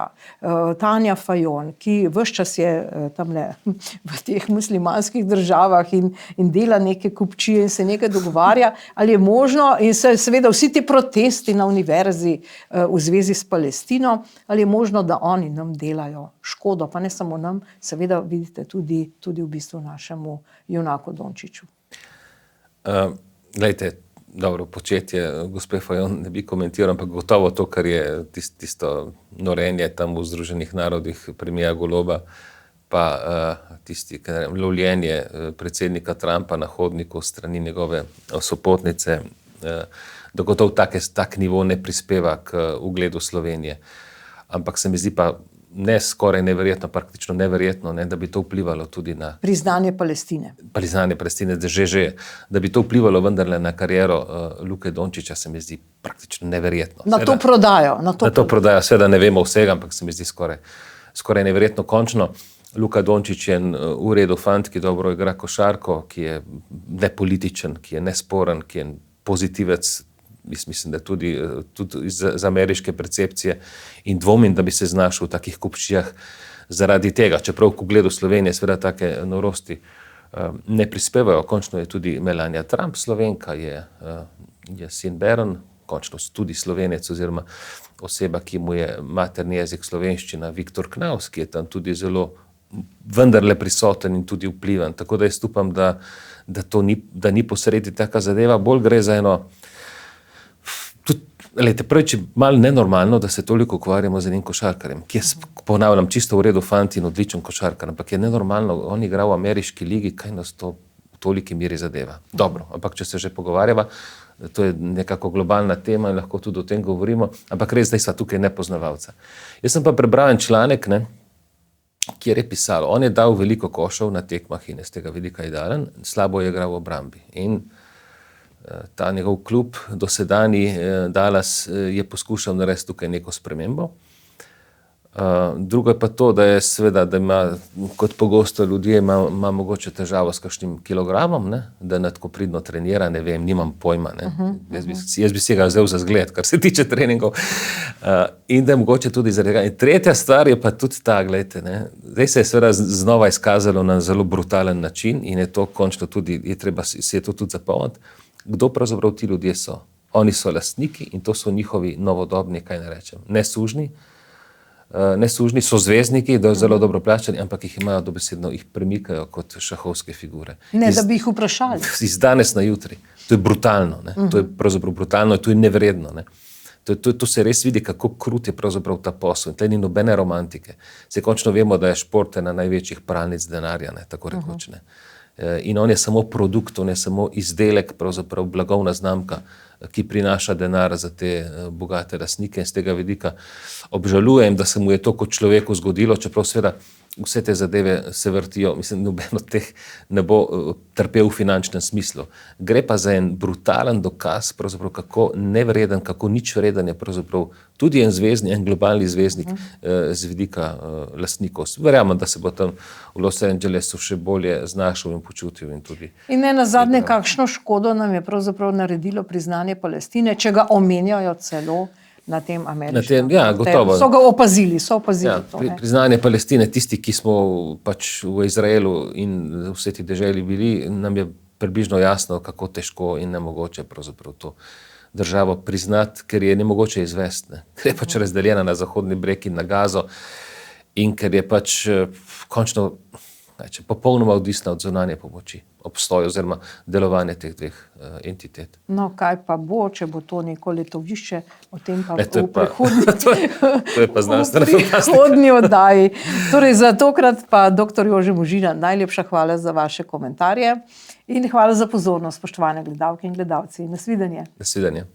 Speaker 1: Tanja Fajon, ki ves čas je tamle v teh muslimanskih državah in dela neke kupčije in se nekaj dogovarja, ali je možno, in seveda vsi ti protesti na univerzi v zvezi s Palestino, ali je možno, da oni nam delajo škodo, pa ne samo nam, seveda vidite tudi v bistvu našemu junaku Dončiću.
Speaker 2: Glejte, dobro, početje gospe Fajon ne bi komentiral, ampak gotovo to, kar je tisto norenje tam v Združenih narodih premija Goloba, pa tisti lovljenje predsednika Trumpa na hodniku strani njegove sopotnice, da gotovo tak nivo ne prispeva k ugledu Slovenije. Ampak se mi zdi pa ne skoraj neverjetno, praktično neverjetno, ne, da bi to vplivalo tudi na
Speaker 1: priznanje Palestine.
Speaker 2: Da bi to vplivalo vendarle na kariero Luke Dončića, se mi zdi praktično neverjetno.
Speaker 1: Na to prodajo.
Speaker 2: Na to prodajo, seveda ne vemo vsega, ampak se mi zdi skoraj neverjetno. Končno, Luka Dončić je v redu fant, ki dobro igra košarko, ki je nepolitičen, ki je nesporen, ki je pozitivec, mislim, da tudi iz ameriške percepcije, in dvomim, da bi se znašel v takih kupčijah zaradi tega. Čeprav v ugledu Slovenije seveda take norosti ne prispevajo. Končno je tudi Melania Trump Slovenka, je sin Beron, končno tudi Slovenec oziroma oseba, ki mu je materni jezik slovenščina, Viktor Knaus, ki je tam tudi zelo vendarle prisoten in tudi vplivan. Tako da jaz upam, da ni posredi taka zadeva, bolj gre za eno. Prvič je malo nenormalno, da se toliko ukvarjamo z enim košarkarjem, ki je, ponavljam, čisto v redu fant in odličen košarkar, ampak je nenormalno, on igra v ameriški ligi, kaj nas to v toliki miri zadeva. Dobro, ampak če se že pogovarjava, to je nekako globalna tema in lahko tudi o tem govorimo, ampak res zdaj sva tukaj nepoznavalca. Jaz sem pa prebral en članek, kjer je pisalo, on je dal veliko košov na tekmah in iz tega velika idealen, slabo je igral v obrambi. In ta njegov klub, dosedanji Dallas, je poskušal narediti tukaj neko spremembo. Drugo je pa to, da je seveda, da ima, kot pogosto ljudje, ima mogoče težavo s kakšnim kilogramom, ne? Da ne tako pridno trenira, ne vem, nimam pojma. Ne? Jaz bi si ga vzel za zgled, kar se tiče treningov. In da je mogoče tudi zaradi tega. In tretja stvar je pa tudi ta, gledajte, ne? Zdaj se je seveda znova izkazalo na zelo brutalen način in je to končno tudi, se je to tudi zapomniti, kdo pravzaprav ti ljudje so. Oni so lastniki in to so njihovi novodobni, kaj ne rečem, nesužni, so zvezdniki, da je zelo dobro plačani, ampak jih imajo dobesedno, jih premikajo kot šahovske figure.
Speaker 1: Ne, da bi jih vprašali.
Speaker 2: Iz danes na jutri. To je brutalno. Ne? To je pravzaprav brutalno in to je nevredno. Ne? To se res vidi, kako krut je pravzaprav ta posel. Tle ni nobene romantike. Se končno vemo, da je šport ena največjih pralnic denarja, ne? Tako rekoč. Ne? In on je samo produkt, on je samo izdelek, pravzaprav blagovna znamka, ki prinaša denar za te bogate lastnike in z tega vidika obžalujem, da se mu je to kot človeku zgodilo, čeprav seveda vse te zadeve se vrtijo, mislim, noben od teh ne bo trpel v finančnem smislu. Gre pa za en brutalen dokaz, pravzaprav kako nevreden, kako ničvreden je pravzaprav tudi en zvezdnik, en globalni zvezdnik z vidika lastnikov. Verjamem, da se bo tam v Los Angelesu še bolje znašel in počutil in tudi.
Speaker 1: In ne nazadnje, kakšno škodo nam je pravzaprav naredilo priznanje Palestine, če ga omenjajo celo na tem ameriškem.
Speaker 2: Ja, gotovo.
Speaker 1: So ga opazili,
Speaker 2: ja,
Speaker 1: to.
Speaker 2: Priznanje Palestine, tisti, ki smo pač v Izraelu in vse ti deželi bili, nam je približno jasno, kako težko in nemogoče pravzaprav to državo priznati, ker je nemogoče izvesti. Ne. Ker je pač razdeljena na Zahodni breg in na Gazo in ker je pač končno popolnoma odvisna od zunanje pomoči, obstoj oziroma delovanje teh dveh entitet.
Speaker 1: No, kaj pa bo, če bo to neko letovišče, o tem pa
Speaker 2: to je pa znanstvena fantastika.
Speaker 1: V prihodnji oddaji. Torej, za tokrat pa dr. Jože Možina, najlepša hvala za vaše komentarje in hvala za pozornost, spoštovane gledalke in gledalci. Nasvidenje.
Speaker 2: Nasvidenje.